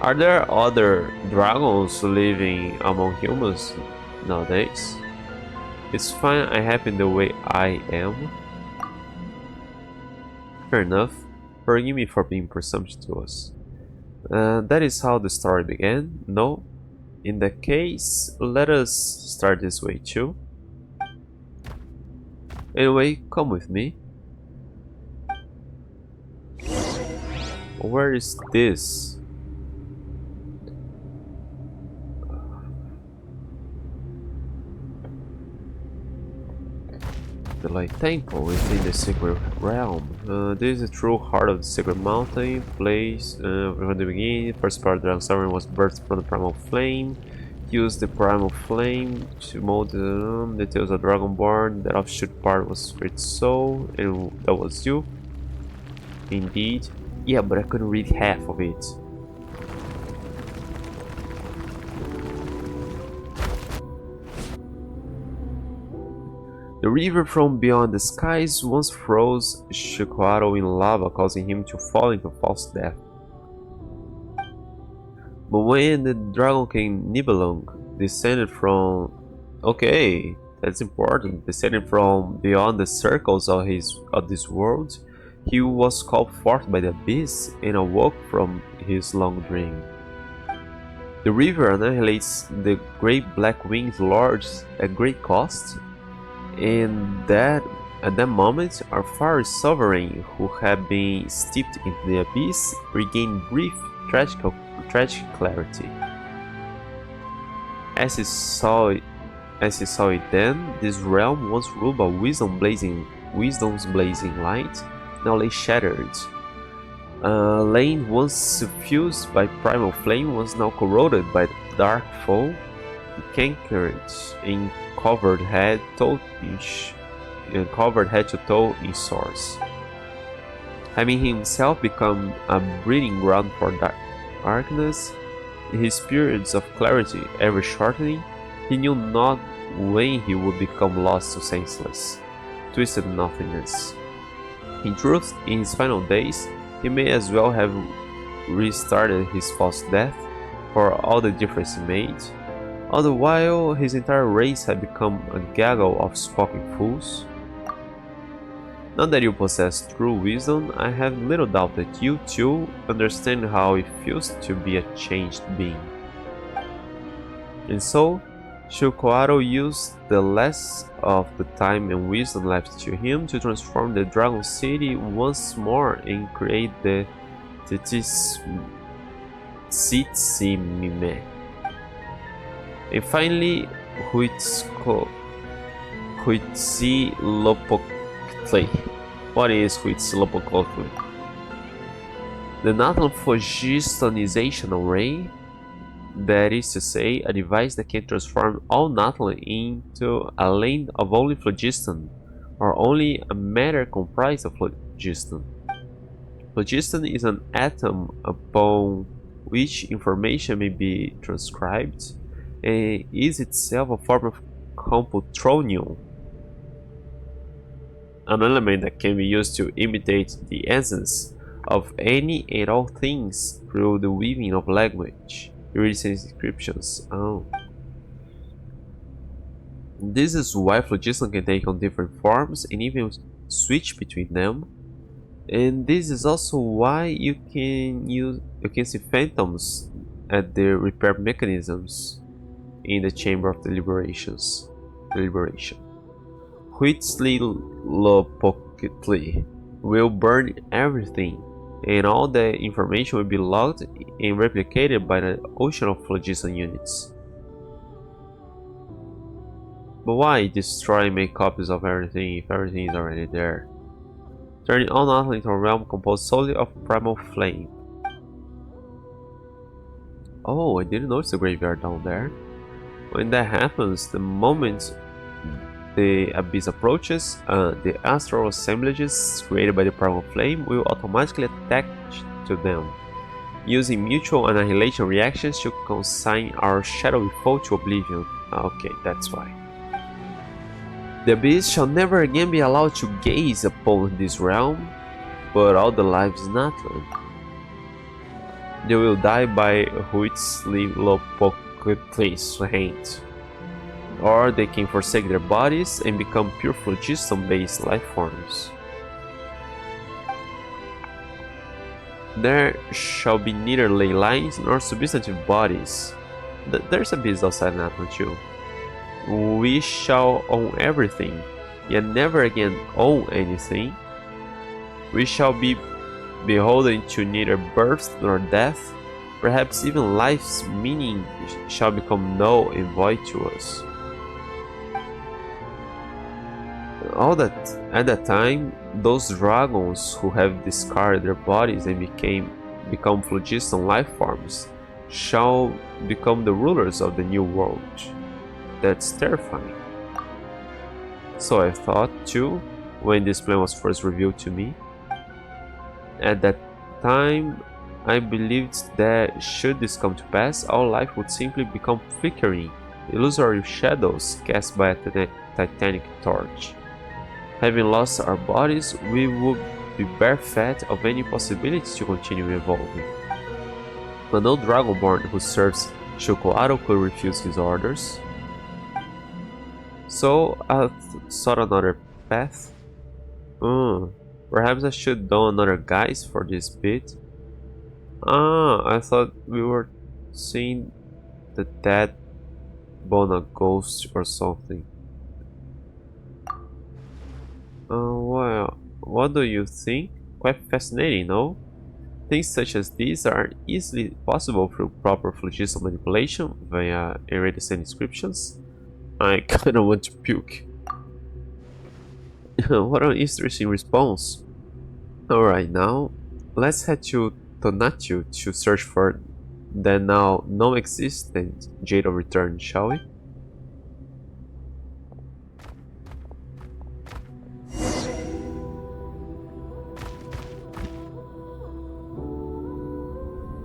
S1: Are there other dragons living among humans nowadays? It's fine I happen the way I am. Fair enough. Forgive me for being presumptuous. That is how the story began, no? In that case, let us start this way too. Anyway, come with me. Where is this? The Light Temple within the Sacred Realm. This is the true heart of the Sacred Mountain place. From the beginning, first part of Dragon Sovereign was birthed from the Primal Flame. Used the Primal Flame to mold the Tales of Dragonborn. That offshoot part was Great Soul, and that was you. Indeed. Yeah, but I couldn't read half of it. The river from beyond the skies once froze Shikuaro in lava, causing him to fall into false death. But when the Dragon King Nibelung descended from... Okay, that's important. Descended from beyond the circles of this world, he was called forth by the abyss and awoke from his long dream. The river annihilates the great black winged lords at great cost. And that, at that moment, our fiery sovereign, who had been steeped in the abyss, regained brief, tragic clarity. As he saw it then, this realm, once ruled by wisdom's blazing light, now lay shattered. Lane once suffused by primal flame was now corroded by the dark foe, cankered in covered head to toe in sores. Having himself become a breeding ground for darkness, his periods of clarity ever shortening, he knew not when he would become lost to senseless, twisted nothingness. In truth, in his final days, he may as well have restarted his false death, for all the difference he made. All the while, his entire race had become a gaggle of squawking fools. Now that you possess true wisdom, I have little doubt that you too understand how it feels to be a changed being. And so, Shikuaro used the less of the time and wisdom left to him to transform the Dragon City once more and create the Tsitsimime. And finally, Huitzilopochtli. What is Huitzilopochtli? The Nathan Phlogistonization array, that is to say, a device that can transform all Nathan into a land of only phlogiston, or only a matter comprised of phlogiston. Phlogiston is an atom upon which information may be transcribed, and is itself a form of computronium, an element that can be used to imitate the essence of any and all things through the weaving of language, written inscriptions. Oh. This is why phlogiston can take on different forms and even switch between them. And this is also why you can see phantoms at the repair mechanisms in the Chamber of Deliberation. Huitzilopochtli will burn everything, and all the information will be logged and replicated by the ocean of phlogiston units. But why destroy and make copies of everything if everything is already there? Turning all Nathan into a realm composed solely of primal flame. Oh, I didn't notice the graveyard down there. When that happens, the moment the abyss approaches, the astral assemblages created by the primal flame will automatically attach to them, using mutual annihilation reactions to consign our shadowy foe to oblivion. Okay, that's why. The beast shall never again be allowed to gaze upon this realm, but all the lives in Atlan. They will die by Huitzlilopoclipt's hand, or they can forsake their bodies and become pure phlogiston-based life forms. There shall be neither ley lines nor substantive bodies. There's a beast outside Nathan too. We shall own everything, yet never again own anything. We shall be beholden to neither birth nor death. Perhaps even life's meaning shall become null and void to us. At that time, those dragons who have discarded their bodies and become phlogiston life forms shall become the rulers of the new world. That's terrifying. So I thought too, when this plan was first revealed to me. At that time, I believed that should this come to pass, all life would simply become flickering, illusory shadows cast by a titanic torch. Having lost our bodies, we would be bereft of any possibility to continue evolving. But no Dragonborn who serves Chocolatl could refuse his orders. So I sought another path. Perhaps I should don another guise for this bit. I thought we were seeing the dead Bona ghost or something. Well, what do you think? Quite fascinating, no? Things such as these are easily possible through proper phlogiston manipulation via iridescent inscriptions. I kinda want to puke. What an interesting response. Alright, now let's head to Tonatiuh to search for the now non-existent Jade of Return, shall we?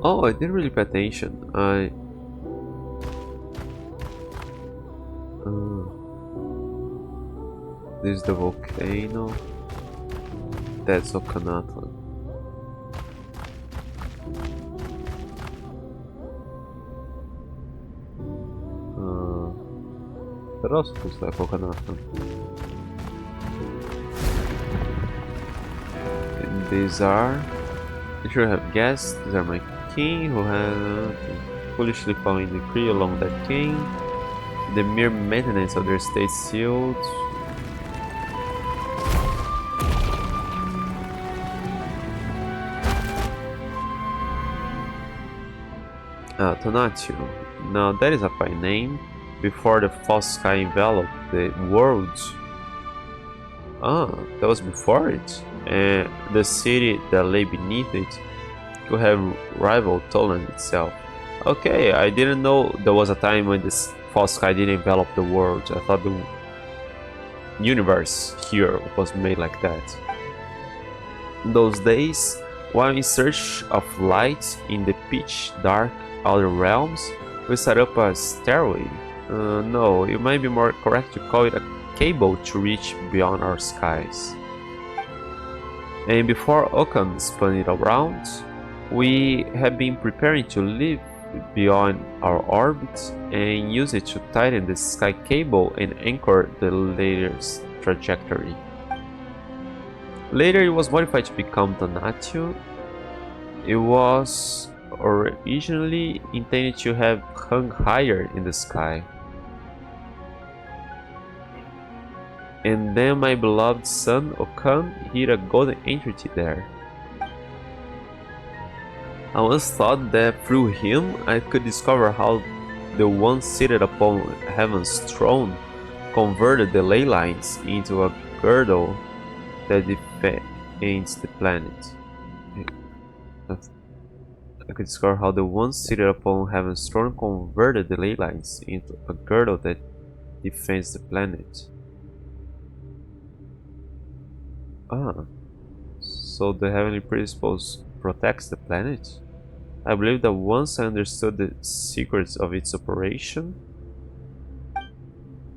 S1: Oh, I didn't really pay attention. This is the volcano. That's Okanagan. What else looks like Okanagan? These are, I should have guessed, these are my king who has foolishly following the decree along that king. The mere maintenance of their state sealed. Tonatiuh. Now that is a fine name. Before the false sky enveloped the world. That was before it. And the city that lay beneath it could have rivaled Toland itself. Okay, I didn't know there was a time when this false sky didn't envelop the world. I thought the universe here was made like that. In those days, while in search of light in the pitch dark outer realms, we set up a stairway. No, it might be more correct to call it a cable to reach beyond our skies. And before Okan spun it around, we have been preparing to leave beyond our orbit and use it to tighten the sky cable and anchor the latest trajectory. Later it was modified to become Tonatiuh. It was originally intended to have hung higher in the sky. And then my beloved son Okan hid a golden entity there. I once thought that through him I could discover how the one seated upon heaven's throne converted the ley lines into a girdle that defends the planet. I could discover how the one seated upon heaven's throne converted the ley lines into a girdle that defends the planet. So the heavenly principle protects the planet? I believe that once I understood the secrets of its operation,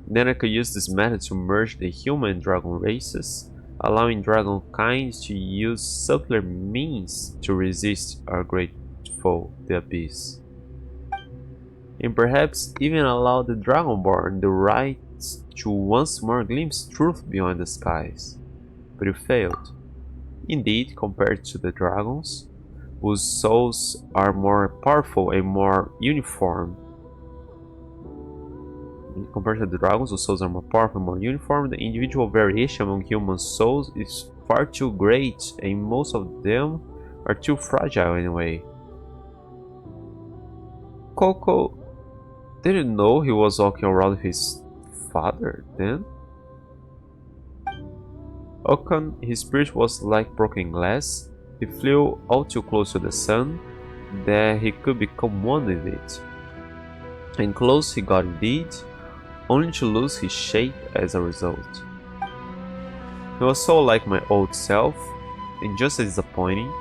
S1: then I could use this method to merge the human and dragon races, allowing dragonkind to use subtler means to resist our great foe, the Abyss. And perhaps even allow the Dragonborn the right to once more glimpse truth beyond the skies. But it failed. Indeed, compared to the dragons, whose souls are more powerful and more uniform. Compared to the dragons, whose souls are more powerful and more uniform, the individual variation among human souls is far too great, and most of them are too fragile anyway. Coco didn't know he was walking around with his father then. Okan, his spirit was like broken glass. He flew all too close to the sun that he could become one with it. And close he got indeed, only to lose his shape as a result. He was so like my old self, and just as disappointing.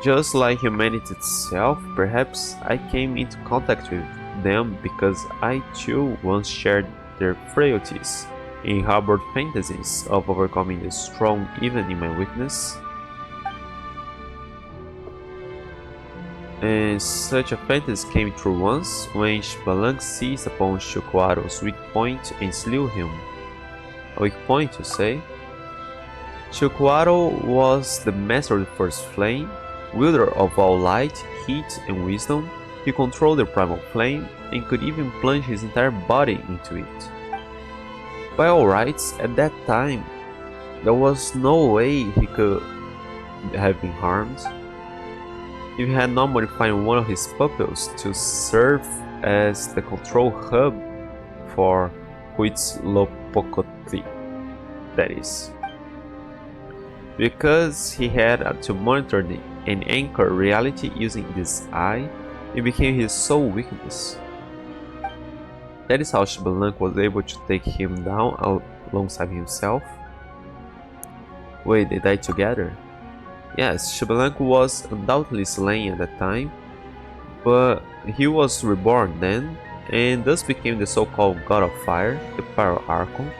S1: Just like humanity itself, perhaps I came into contact with them because I too once shared their frailties and harbored fantasies of overcoming the strong even in my weakness. And such a fantasy came true once when Shbalang seized upon Shulkuaro's weak point and slew him. A weak point, you say? Shulkuaro was the master of the first flame, wielder of all light, heat, and wisdom. He controlled the primal flame and could even plunge his entire body into it. By all rights, at that time, there was no way he could have been harmed. If he had not modified one of his pupils to serve as the control hub for Huitzlopochtli, that is. Because he had to monitor and anchor reality using this eye, it became his sole weakness. That is how Shbalang was able to take him down alongside himself. Wait, they died together? Yes, Shbalang was undoubtedly slain at that time, but he was reborn then, and thus became the so-called God of Fire, the Pyro Archon.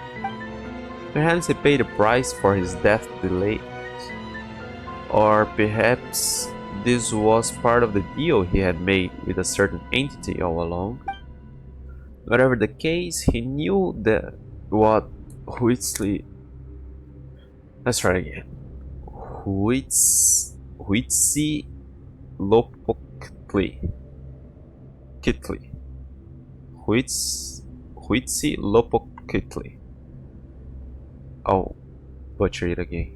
S1: Perhaps he paid a price for his death delay, or perhaps this was part of the deal he had made with a certain entity all along. Whatever the case, he knew that what Huitzlopochtli I'll butcher it again.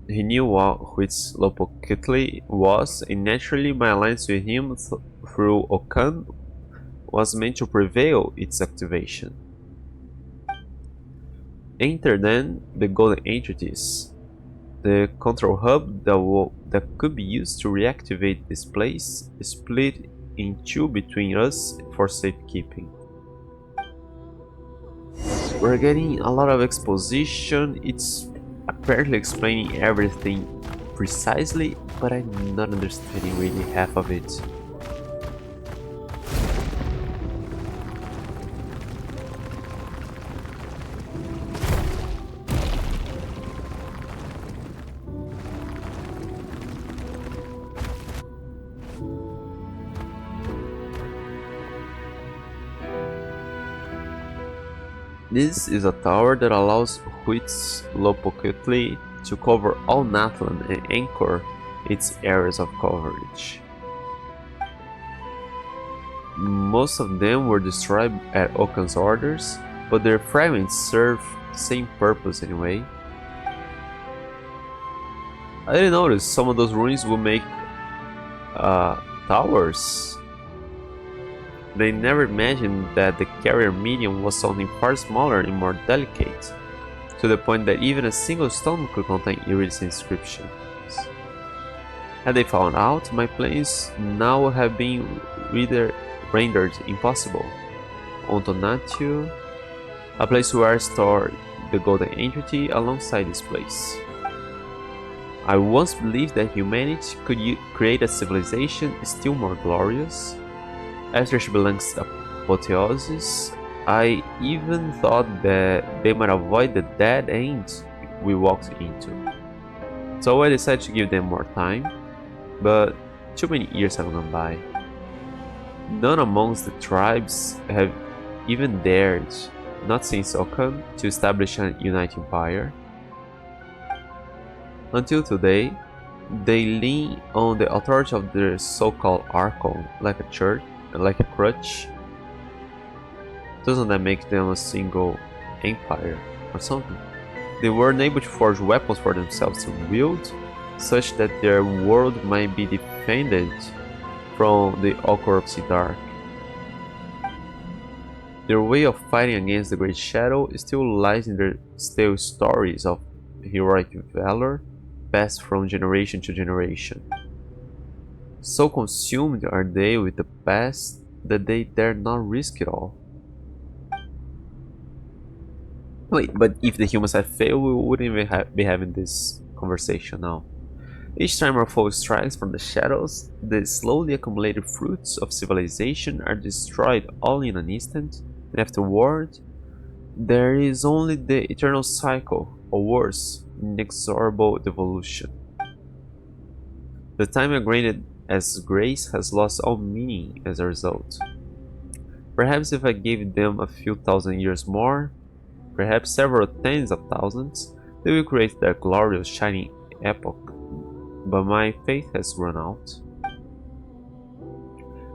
S1: He knew what Huitzlopochtli was, and naturally my alliance with him through Okan was meant to prevail its activation. Enter then the golden entities, the control hub that could be used to reactivate this place, split in two between us for safekeeping. We're getting a lot of exposition. It's apparently explaining everything precisely, but I'm not understanding really half of it. This is a tower that allows Huitzlopochtli to cover all Natlan and anchor its areas of coverage. Most of them were destroyed at Okan's orders, but their fragments serve the same purpose anyway. I didn't notice some of those ruins would make towers. They never imagined that the carrier medium was something far smaller and more delicate, to the point that even a single stone could contain iridescent inscriptions. Had they found out, my plans now would have been rendered impossible. On Tonatiuh, a place where I stored the golden entity alongside this place. I once believed that humanity could create a civilization still more glorious. After Spelunky's apotheosis, I even thought that they might avoid the dead end we walked into. So I decided to give them more time, but too many years have gone by. None amongst the tribes have even dared, not since Occam, to establish a united empire. Until today, they lean on the authority of their so-called Archon like a church, like a crutch. Doesn't that make them a single empire or something? They weren't able to forge weapons for themselves to wield, such that their world might be defended from the Occurrency Dark. Their way of fighting against the Great Shadow still lies in their stale stories of heroic valor passed from generation to generation. So consumed are they with the past that they dare not risk it all. Wait, but if the humans had failed, we wouldn't even be having this conversation now. Each time our foe strikes from the shadows, the slowly accumulated fruits of civilization are destroyed all in an instant, and afterward, there is only the eternal cycle, or worse, inexorable devolution. The time I granted as grace has lost all meaning as a result. Perhaps if I gave them a few thousand years more, perhaps several tens of thousands, they will create their glorious shining epoch. But my faith has run out.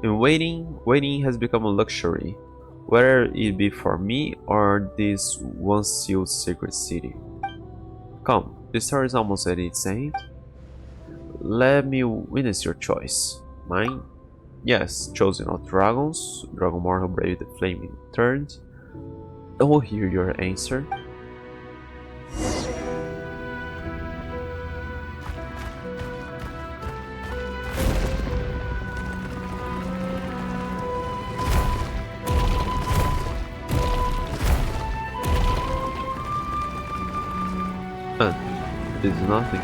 S1: And waiting has become a luxury, whether it be for me or this once sealed sacred city. Come, the story is almost at its end. Let me witness your choice. Mine? Yes, chosen of dragons, Dragonborn who braved the flaming turned. I will hear your answer. It is nothing.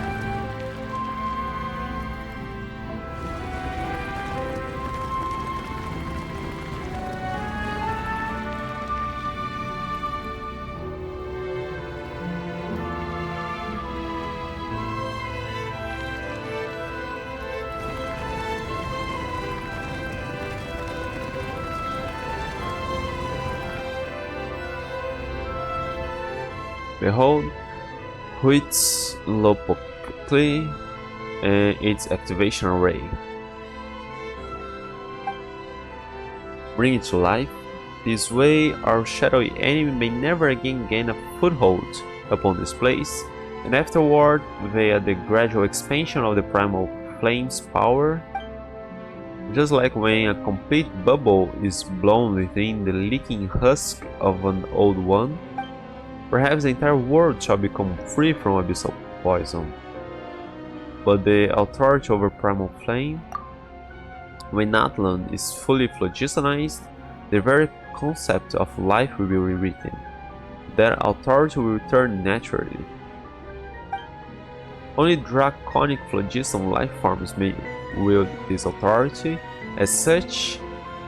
S1: Behold, Huitzlopoctli and its activation array. Bring it to life. This way, our shadowy enemy may never again gain a foothold upon this place, and afterward, via the gradual expansion of the primal flame's power, just like when a complete bubble is blown within the leaking husk of an old one, perhaps the entire world shall become free from abyssal poison. But the authority over primal flame, when Atlan is fully phlogistonized, the very concept of life will be rewritten. That authority will return naturally. Only draconic phlogiston life forms may wield this authority. As such,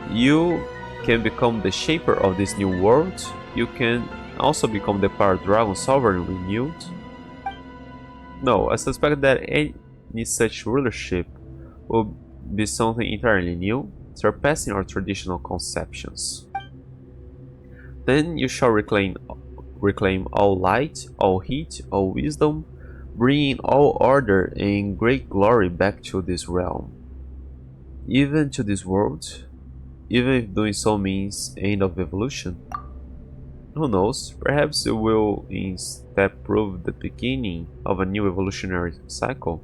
S1: you can become the shaper of this new world. You can also become the Power Dragon Sovereign renewed. No, I suspect that any such rulership will be something entirely new, surpassing our traditional conceptions. Then you shall reclaim all light, all heat, all wisdom, bringing all order and great glory back to this realm. Even to this world, even if doing so means end of evolution. Who knows, perhaps it will instead prove the beginning of a new evolutionary cycle.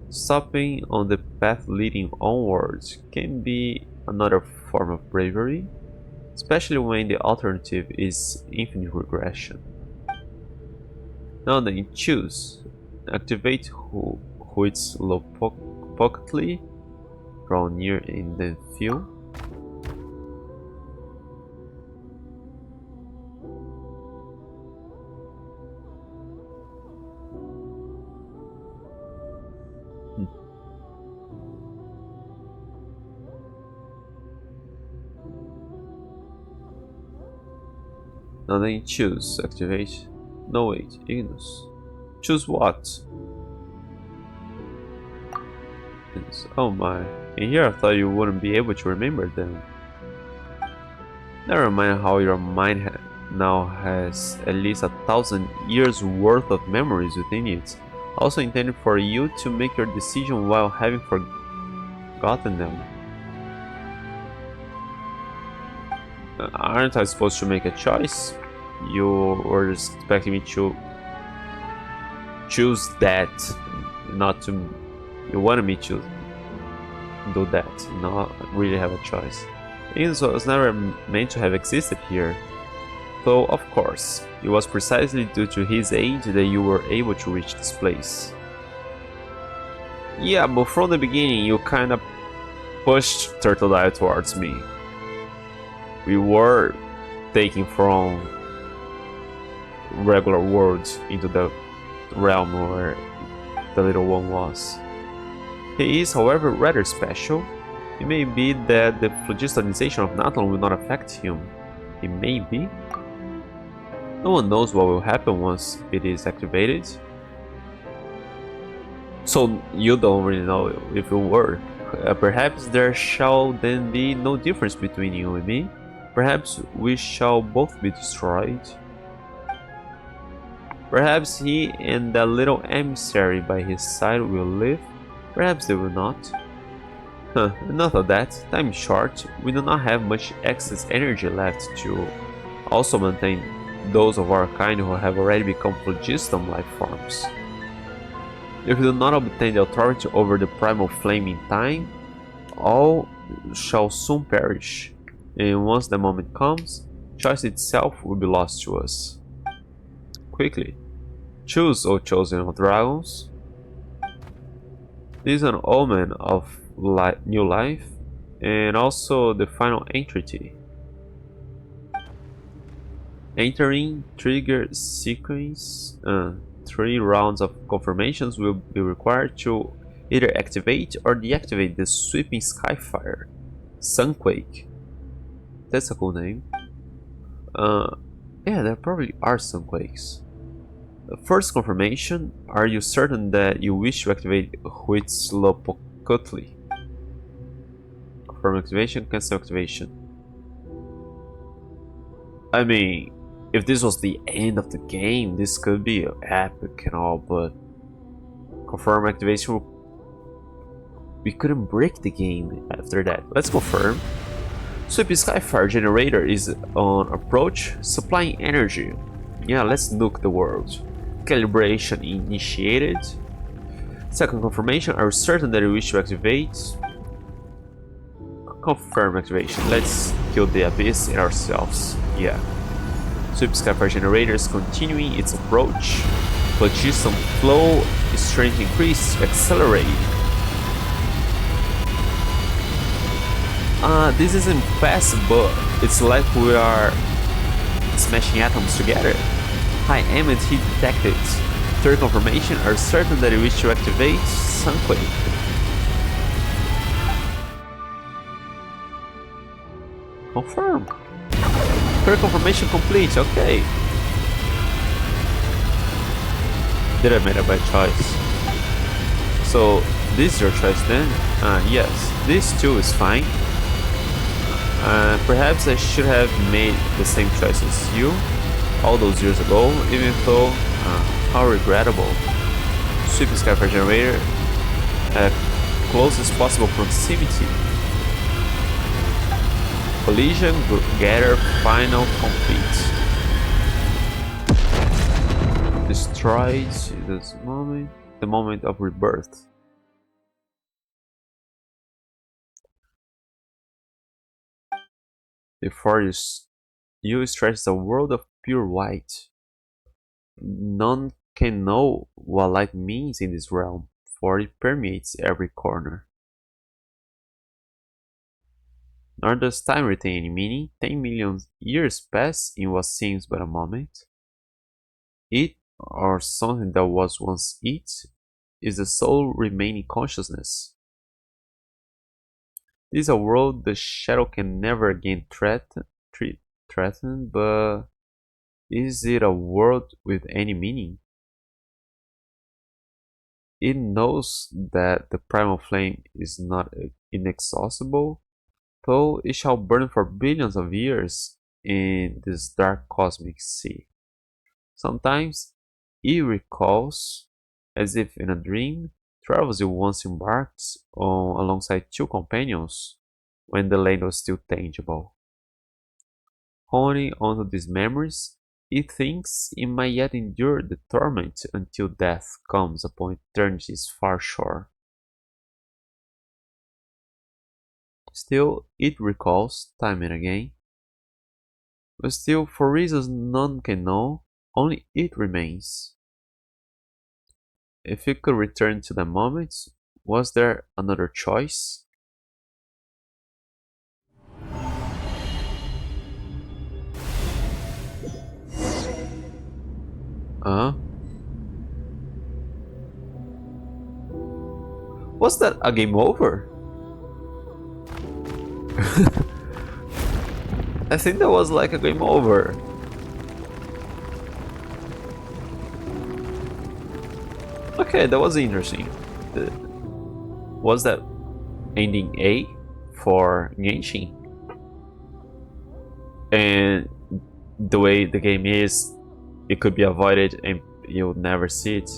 S1: Stopping on the path leading onwards can be another form of bravery, especially when the alternative is infinite regression. Now then, choose. Activate Huitzlopoctli, draw near and then feel. Now then choose. Activate. No wait, Ignis. Choose what? Oh my. In here I thought you wouldn't be able to remember them. Never mind how your mind now has at least 1,000 years worth of memories within it. Also intended for you to make your decision while having forgotten them. Aren't I supposed to make a choice? You were just expecting me to choose that, not to... You wanted me to do that, not really have a choice. Ignis was never meant to have existed here. Though, of course, it was precisely due to his aid that you were able to reach this place. Yeah, but from the beginning you kinda pushed Turtledile towards me. We were taking from regular world into the realm where the little one was. He is, however, rather special. It may be that the phlogistonization of Natlan will not affect him. It may be. No one knows what will happen once it is activated. So you don't really know if it will work. Perhaps there shall then be no difference between you and me. Perhaps we shall both be destroyed. Perhaps he and that little emissary by his side will live. Perhaps they will not. Enough of that. Time is short. We do not have much excess energy left to also maintain those of our kind who have already become phlogiston life forms. If we do not obtain the authority over the primal flame in time, all shall soon perish, and once the moment comes, choice itself will be lost to us. Quickly, choose, O chosen of dragons. This is an omen of new life, and also the final entity. Entering trigger sequence. 3 rounds of confirmations will be required to either activate or deactivate the sweeping skyfire. Sunquake. That's a cool name. Yeah, there probably are sunquakes. First confirmation, are you certain that you wish to activate Huitzlopochtli? Confirm activation, cancel activation. I mean, if this was the end of the game, this could be epic and all, but confirm activation, we couldn't break the game after that. Let's confirm. Sweeping Skyfire generator is on approach, supplying energy. Yeah, let's nuke the world. Calibration initiated. Second confirmation, are you certain that you wish to activate? Confirm activation. Let's kill the abyss in ourselves. Yeah. Sweep Skyfire generator is continuing its approach. Phlogiston flow strength increase, accelerate. This isn't fast, but it's like we are smashing atoms together. High ambient heat detected. Third confirmation, are certain that you wish to activate Sunquake. Confirm. Third confirmation complete, okay. Did I make a bad choice? So, this is your choice then? Yes, this too is fine. Perhaps I should have made the same choice as you all those years ago, even though, how regrettable. Sweeping Skyfire generator at closest possible proximity. Collision gather final complete. Destroyed this moment, the moment of rebirth. Before you stretches a world of pure white. None can know what light means in this realm, for it permeates every corner. Nor does time retain any meaning. 10 million years pass in what seems but a moment. It, or something that was once it, is the sole remaining consciousness. This is a world the shadow can never again threaten, but Is it a world with any meaning? It knows that the primal flame is not inexhaustible, though it shall burn for billions of years in this dark cosmic sea. Sometimes it recalls, as if in a dream, travels it once embarked on alongside two companions when the land was still tangible. Holding onto these memories, it thinks it might yet endure the torment until death comes upon eternity's far shore. Still, it recalls, time and again, but still, for reasons none can know, only it remains. If it could return to that moment, was there another choice? Huh? Was that a game over? I think that was like a game over. Okay, that was interesting. Was that ending A for Genshin? And the way the game is, it could be avoided and you'll never see it.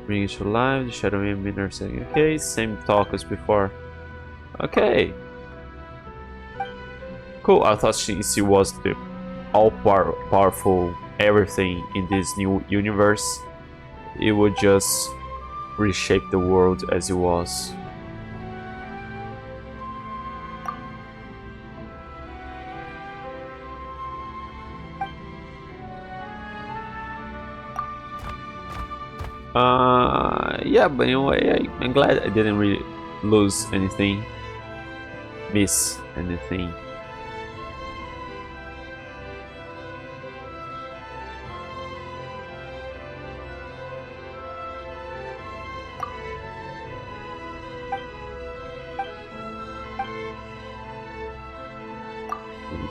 S1: Bring it to life, the shadowy minor saying, okay, same talk as before. Okay. Cool, I thought she was the all-powerful everything in this new universe. It would just reshape the world as it was. Yeah, but anyway, I'm glad I didn't really lose anything, miss anything.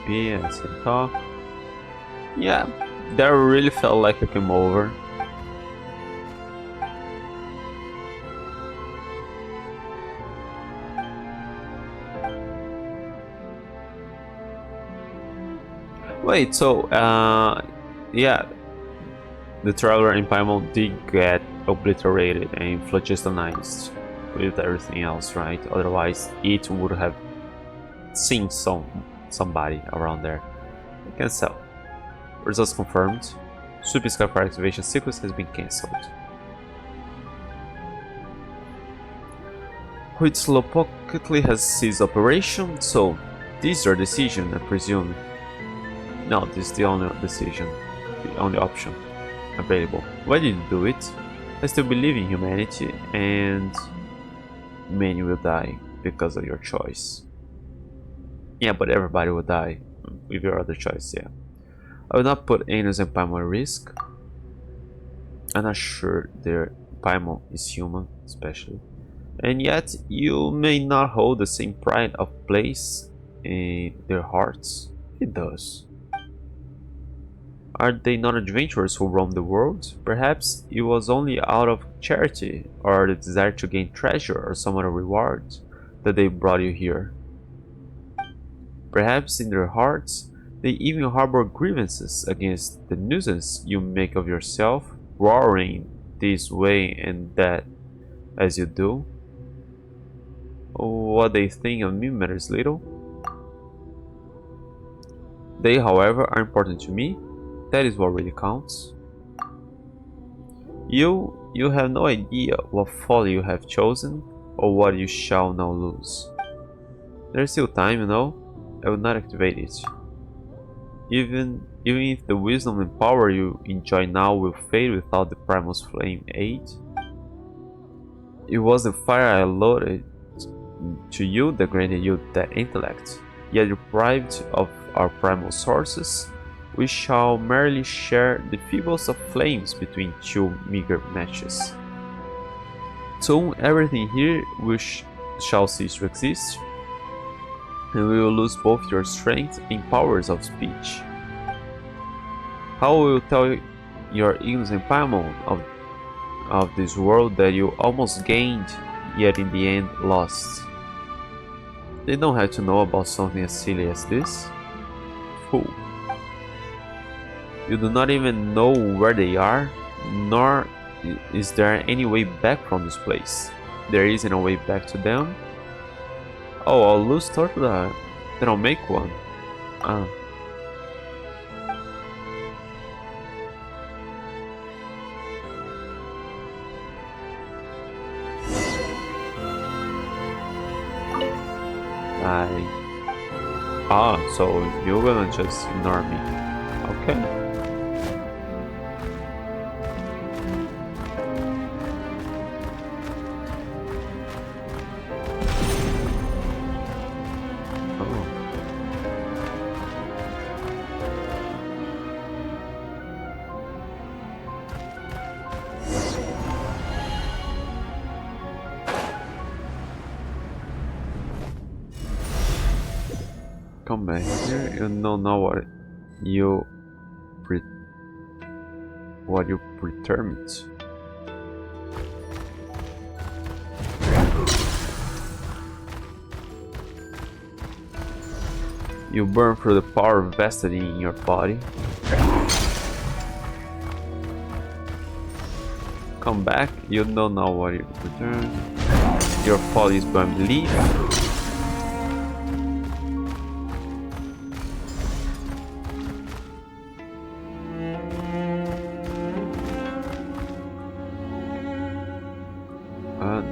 S1: Maybe I can talk. Yeah, that really felt like a game over. Wait, so, yeah, the Traveler in Paimon did get obliterated and phlogistonized with everything else, right? Otherwise, it would have seen somebody around there. Cancel. Results confirmed. Super Skyfire activation sequence has been cancelled. Huitzlopochtli has ceased operation, so this is your decision, I presume. No, this is the only decision, the only option available. Why did you do it? I still believe in humanity, and many will die because of your choice. Yeah, but everybody will die with your other choice, yeah. I will not put Anos and Paimon at risk. I'm not sure their Paimon is human, especially. And yet, you may not hold the same pride of place in their hearts. It does. Are they not adventurers who roam the world? Perhaps it was only out of charity or the desire to gain treasure or some other reward that they brought you here. Perhaps in their hearts they even harbor grievances against the nuisance you make of yourself, roaring this way and that as you do. What they think of me matters little. They, however, are important to me. That is what really counts. You have no idea what folly you have chosen, or what you shall now lose. There's still time, you know. I will not activate it. Even if the wisdom and power you enjoy now will fade without the Primal's flame aid. It was the fire I allotted to you that granted you that intellect. Yet deprived of our primal sources, we shall merely share the feeblest of flames between two meager matches. Soon everything here shall cease to exist, and we will lose both your strength and powers of speech. How will you tell your innocent Paimon of this world that you almost gained, yet in the end lost? They don't have to know about something as silly as this. Fool. You do not even know where they are, nor is there any way back from this place. There isn't a way back to them. Oh, I'll lose Tortuga. Then I'll make one. Ah. So you're gonna just ignore me. Okay. Come back here. You don't know what you predetermined. You burn through the power vested in your body. Come back. You don't know what you return. Your fall is beyond belief.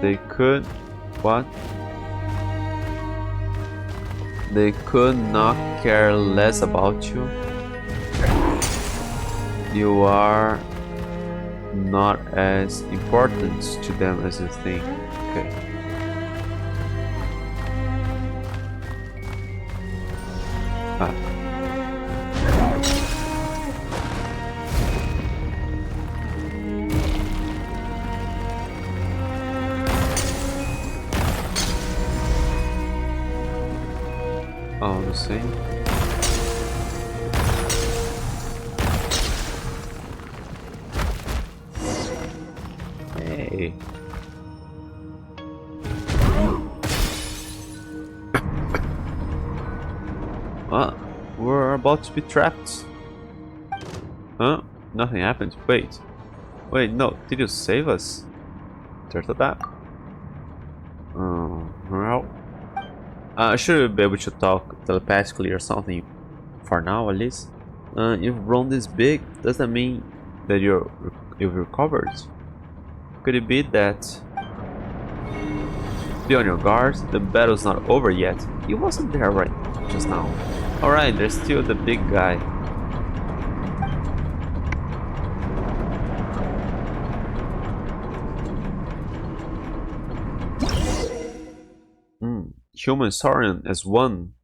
S1: They could... what? They could not care less about you. You are not as important to them as you think. Okay. Oh, the same. Hey. What? We're about to be trapped. Huh? Nothing happened. Wait. Wait, no. Did you save us? Turtle that. Well. I should be able to talk telepathically or something, for now at least. You've grown this big, does that mean that you've recovered? Could it be that... Be on your guard, the battle's not over yet. He wasn't there right just now. Alright, there's still the big guy. Human Saurian as one.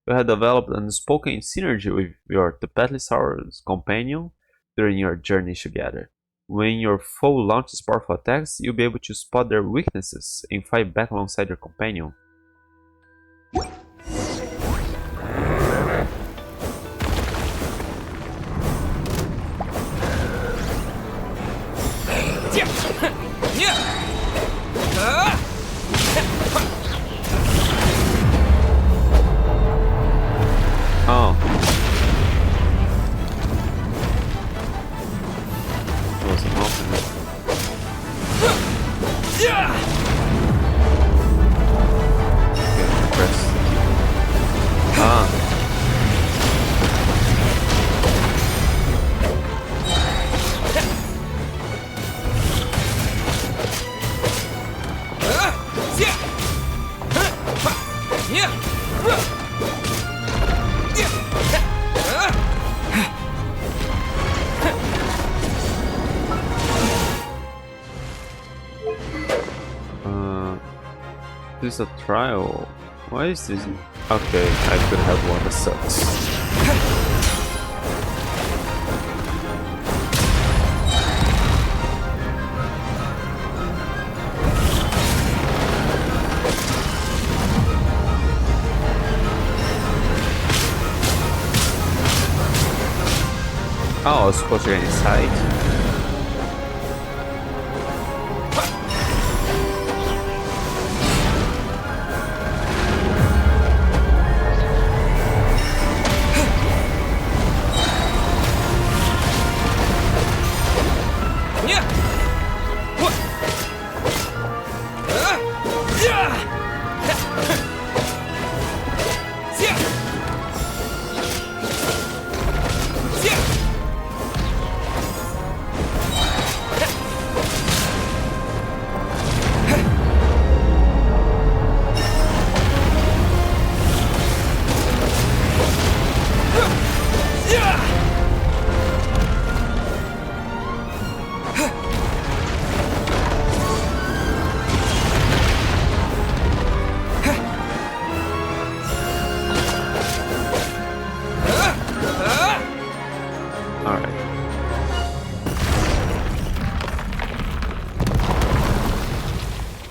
S1: You had developed an unspoken synergy with your telepathy Saurus companion during your journey together. When your foe launches powerful attacks, you'll be able to spot their weaknesses and fight back alongside your companion. Oh. That was an ultimate. Okay, press. Ah. This is a trial. Why is this? Okay, I could have one that sucks. Oh, I was supposed to get inside.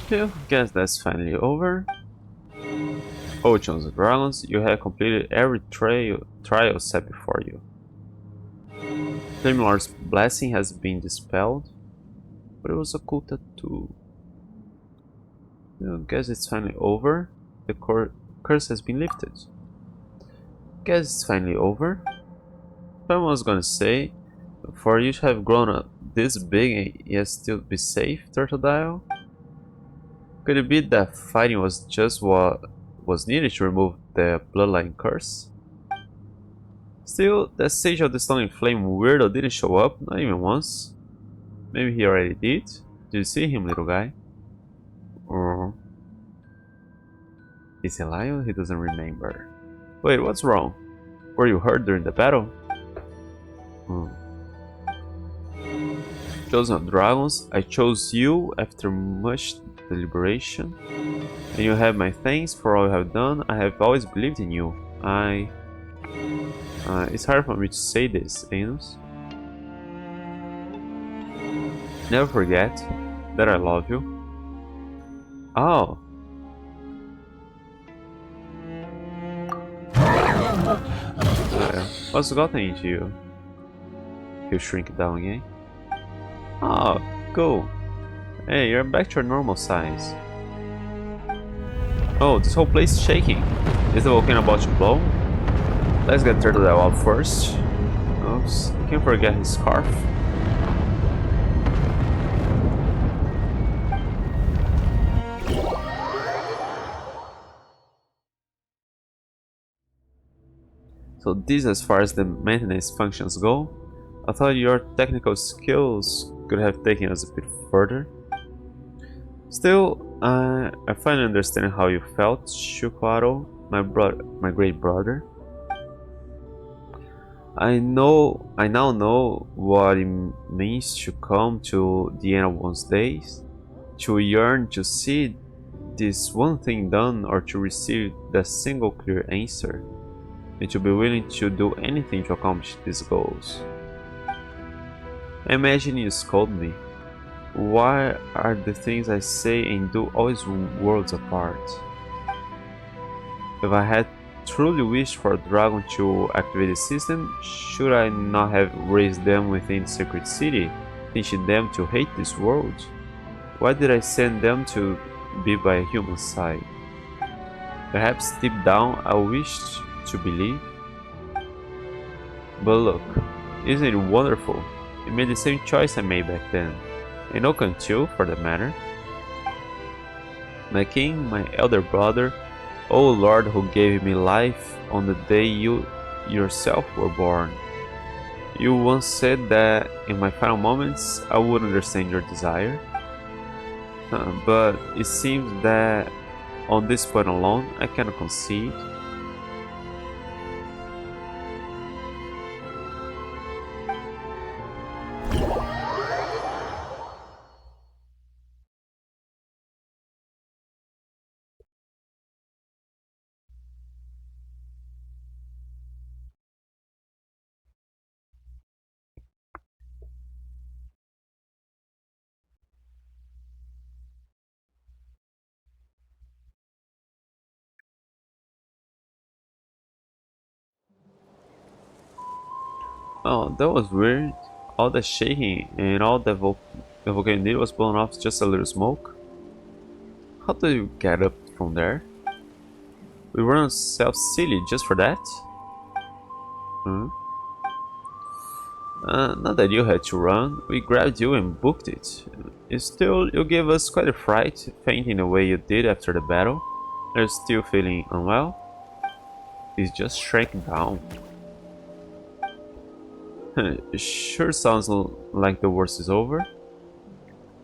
S1: Phew, guess that's finally over. Oh, Jones and Dragons, you have completed every trial set before you. Flamelord's blessing has been dispelled, but it was a cool tattoo. Guess it's finally over. The curse has been lifted. Guess it's finally over. But I was gonna say, for you to have grown up this big and yet still be safe, Turtledile? Could it be that fighting was just what was needed to remove the bloodline curse? Still, that Sage of the Stunning Flame weirdo didn't show up, not even once. Maybe he already did? Did you see him, little guy? Or... Is he lying? He doesn't remember. Wait, what's wrong? Were you hurt during the battle? Chosen of Dragons, I chose you after much deliberation. And you have my thanks for all you have done. I have always believed in you. It's hard for me to say this, Anos. Never forget that I love you. Oh. What's gotten into you? You shrink down again? Oh, cool. Hey, you're back to your normal size. Oh, this whole place is shaking. Is the volcano about to blow? Let's get Turtledile out first. Oops, can't forget his scarf. So this as far as the maintenance functions go. I thought your technical skills could have taken us a bit further. Still, I finally understand how you felt, Shukwaro, my great brother. I now know what it means to come to the end of one's days, to yearn to see this one thing done or to receive that single clear answer, and to be willing to do anything to accomplish these goals. Imagine you scold me. Why are the things I say and do always worlds apart? If I had truly wished for a dragon to activate the system, should I not have raised them within Secret City, teaching them to hate this world? Why did I send them to be by a human side? Perhaps deep down I wished to believe. But look, isn't it wonderful? You made the same choice I made back then, and no can too, for that matter. My king, my elder brother, O Lord who gave me life on the day you yourself were born. You once said that in my final moments I would understand your desire. But it seems that on this point alone I cannot concede. Oh, that was weird. All the shaking and all the volcano was blown off just a little smoke. How do you get up from there? We run ourselves silly just for that? Hmm? Not that you had to run, we grabbed you and booked it. Still, you gave us quite a fright, fainting the way you did after the battle. Are you still feeling unwell? He's just shrank down. It sure sounds like the worst is over.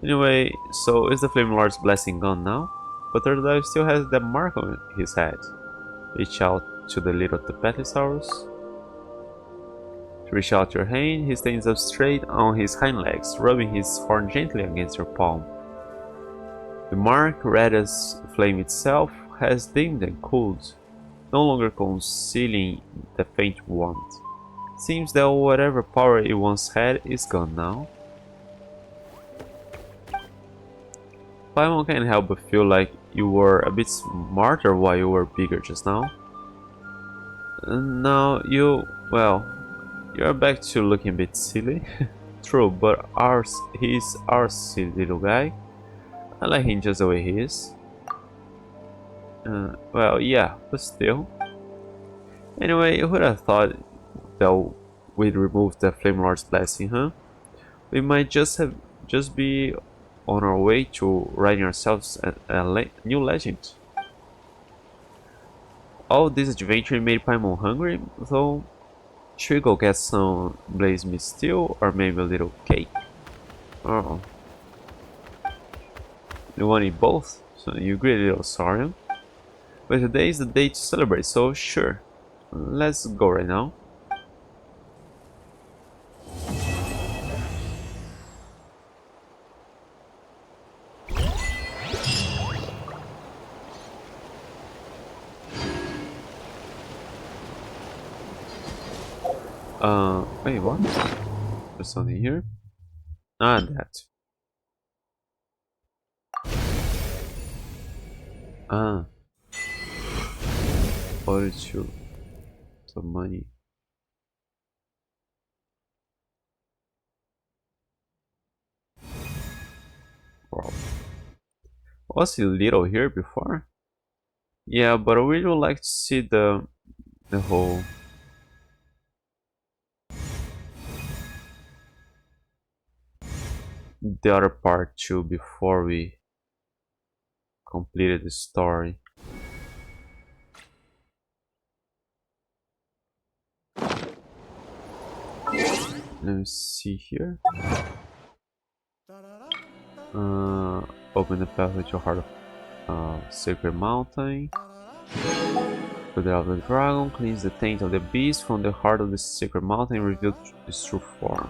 S1: Anyway, so is the Flame Lord's blessing gone now? But Turtle still has that mark on his head. Reach out to the little Tepetisaurus. To reach out your hand, he stands up straight on his hind legs, rubbing his horn gently against your palm. The mark, red as flame itself, has dimmed and cooled, no longer concealing the faint warmth. Seems that whatever power it once had is gone now. Paimon can't help but feel like you were a bit smarter while you were bigger just now. And now well, you're back to looking a bit silly. True, but he's our silly little guy. I like him just the way he is. Well, yeah, but still. Anyway, who would have thought that we'd remove the Flame Lord's blessing, huh? We might just be on our way to writing ourselves a new legend. All this adventure made Paimon hungry, though. Should we go get some blaze meat stew or maybe a little cake? Oh, you want to eat both? So you greedy little Saurian. But today is the day to celebrate, so sure. Let's go right now. Wait, what? There's something here? Ah, that. Ah, 42. Some money. Wow. Was he little here before? Yeah, but I really would like to see the whole the other part too before we completed the story. Let me see here. Open the pathway to heart of Sacred Mountain. Put out the dragon, cleans the taint of the beast from the heart of the Sacred Mountain and reveals its true form.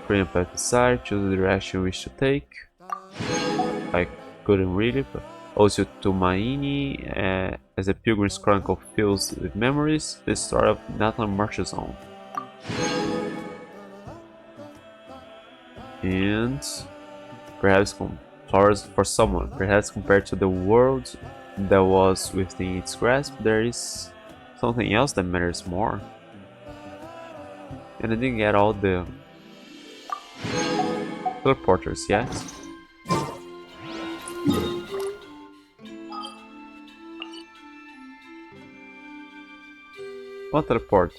S1: Create a path desire, choose the direction you wish to take. I couldn't really, but also to Maini, as the Pilgrim's Chronicle fills with memories, the story of Nathan marches on. And perhaps flowers for someone, perhaps compared to the world that was within its grasp, there is something else that matters more. And I didn't get all the teleporters yet. What teleport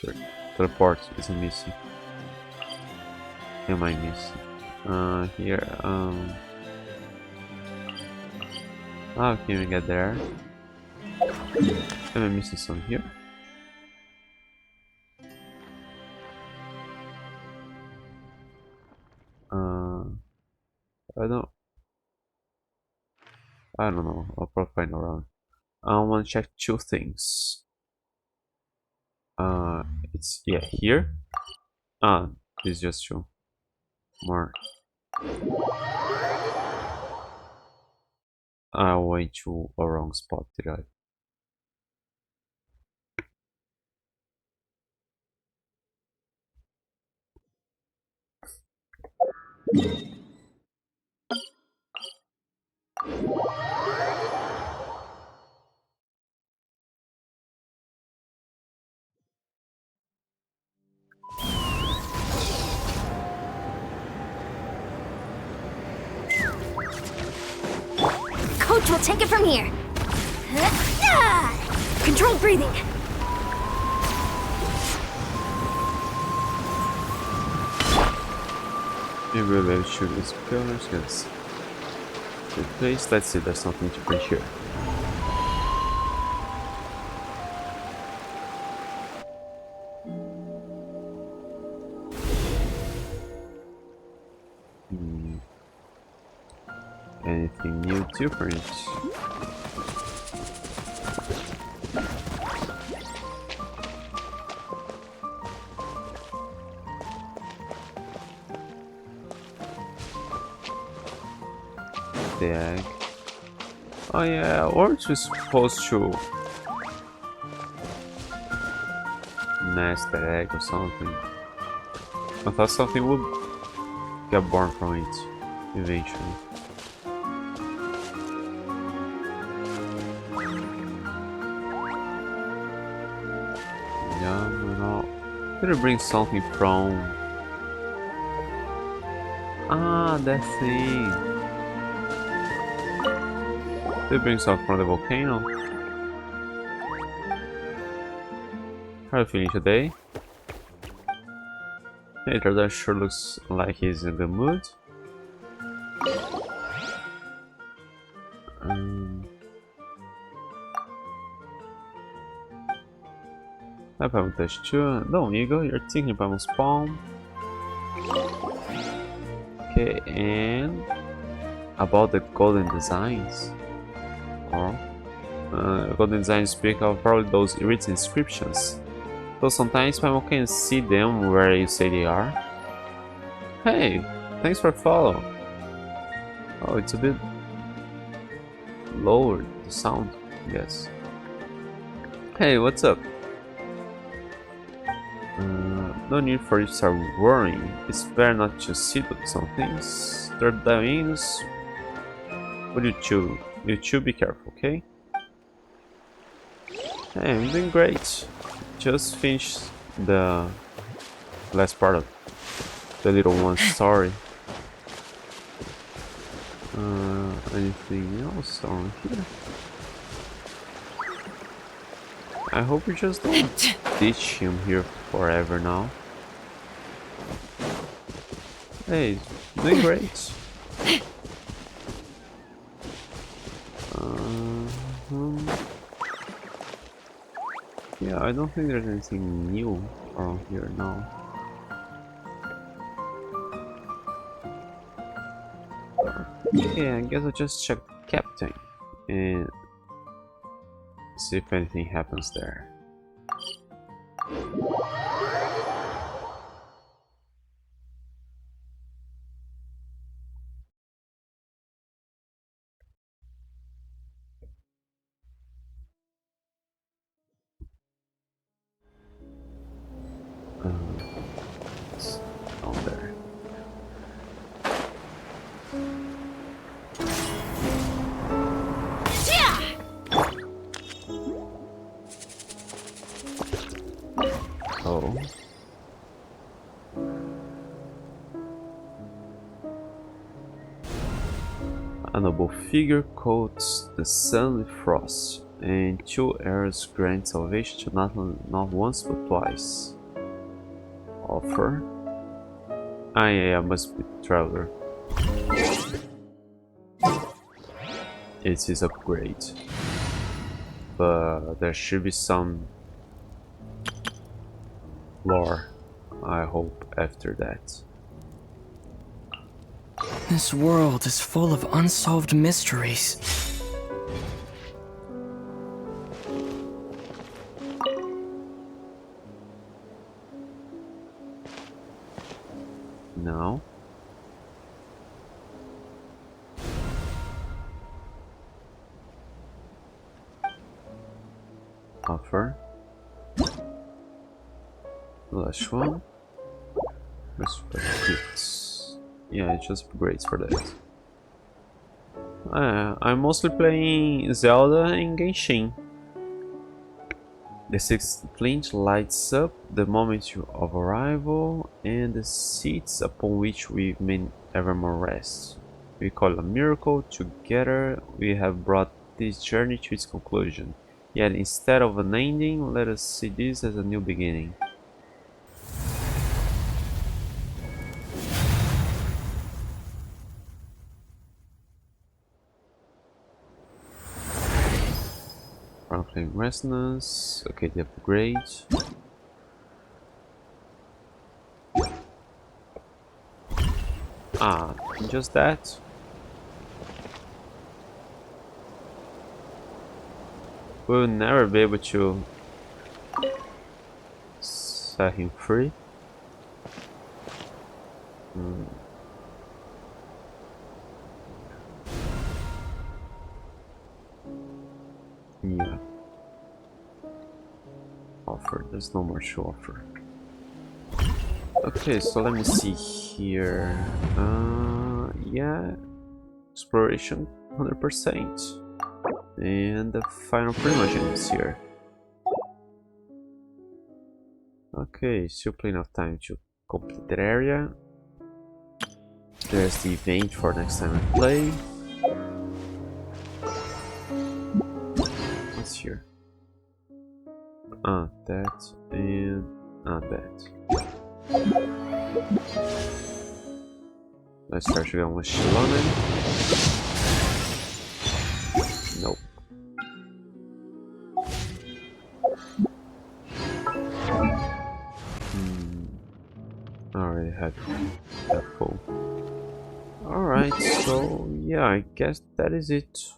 S1: is missing? Am I missing? Here, how can we get there? Am I missing some here? I don't know. I'll probably find around. I want to check two things. It's here. This is just two more. I went to a wrong spot, did I?
S2: think we'll take it from here. Controlled breathing.
S1: You will be able to shoot these pillars, yes. Good place. Let's see, there's something to print here. Anything new to print? The egg. Oh yeah, weren't we supposed to nest the egg or something? I thought something would get born from it eventually. Yeah, no. Better bring something from. Ah, that thing. They bring something from the volcano. How are you feeling today? Hey, that sure looks like he's in the mood. Vai para um texture. Não, Eagle, you're thinking about spawn. Okay, and about the golden designs. Golden designs speak of probably those written inscriptions. Though sometimes Paimon can see them where you say they are. Hey, thanks for follow. Oh, it's a bit lower the sound, I guess. Hey, what's up? No need for you to start worrying. It's better not to see some things. They're diamonds. But you two be careful, okay? Hey, I'm doing great. Just finished the last part of the little one's story. Anything else on here? I hope we just don't ditch him here forever now. Hey, doing great. Yeah, I don't think there's anything new around here now. Yeah, I guess I'll just check the captain and see if anything happens there. It's down there. Oh. A noble figure coats the sun with frost, and 2 arrows grant salvation to not once but twice. Offer. Ah yeah, must be the traveler. It's his upgrade. But there should be some lore, I hope, after that.
S5: This world is full of unsolved mysteries.
S1: No. Offer. Last one. Respect gifts. Yeah, it just upgrades for that. I'm mostly playing Zelda and Genshin. The 6th flint lights up the moment of arrival, and the seats upon which we may evermore rest. We call it a miracle. Together, we have brought this journey to its conclusion. Yet, instead of an ending, let us see this as a new beginning. Chronicling resonance. Okay, the upgrade. Ah, just that. We'll never be able to set him free. Yeah. Offer. There's no more to offer. Okay, so let me see here. Yeah. Exploration 100%. And the final primogen is here. Okay, still plenty of time to complete that area. There's the event for next time I play. What's here? That and that. Let's start jogando uma Shilona. Nope. I already had that full. Alright, so yeah, I guess that is it.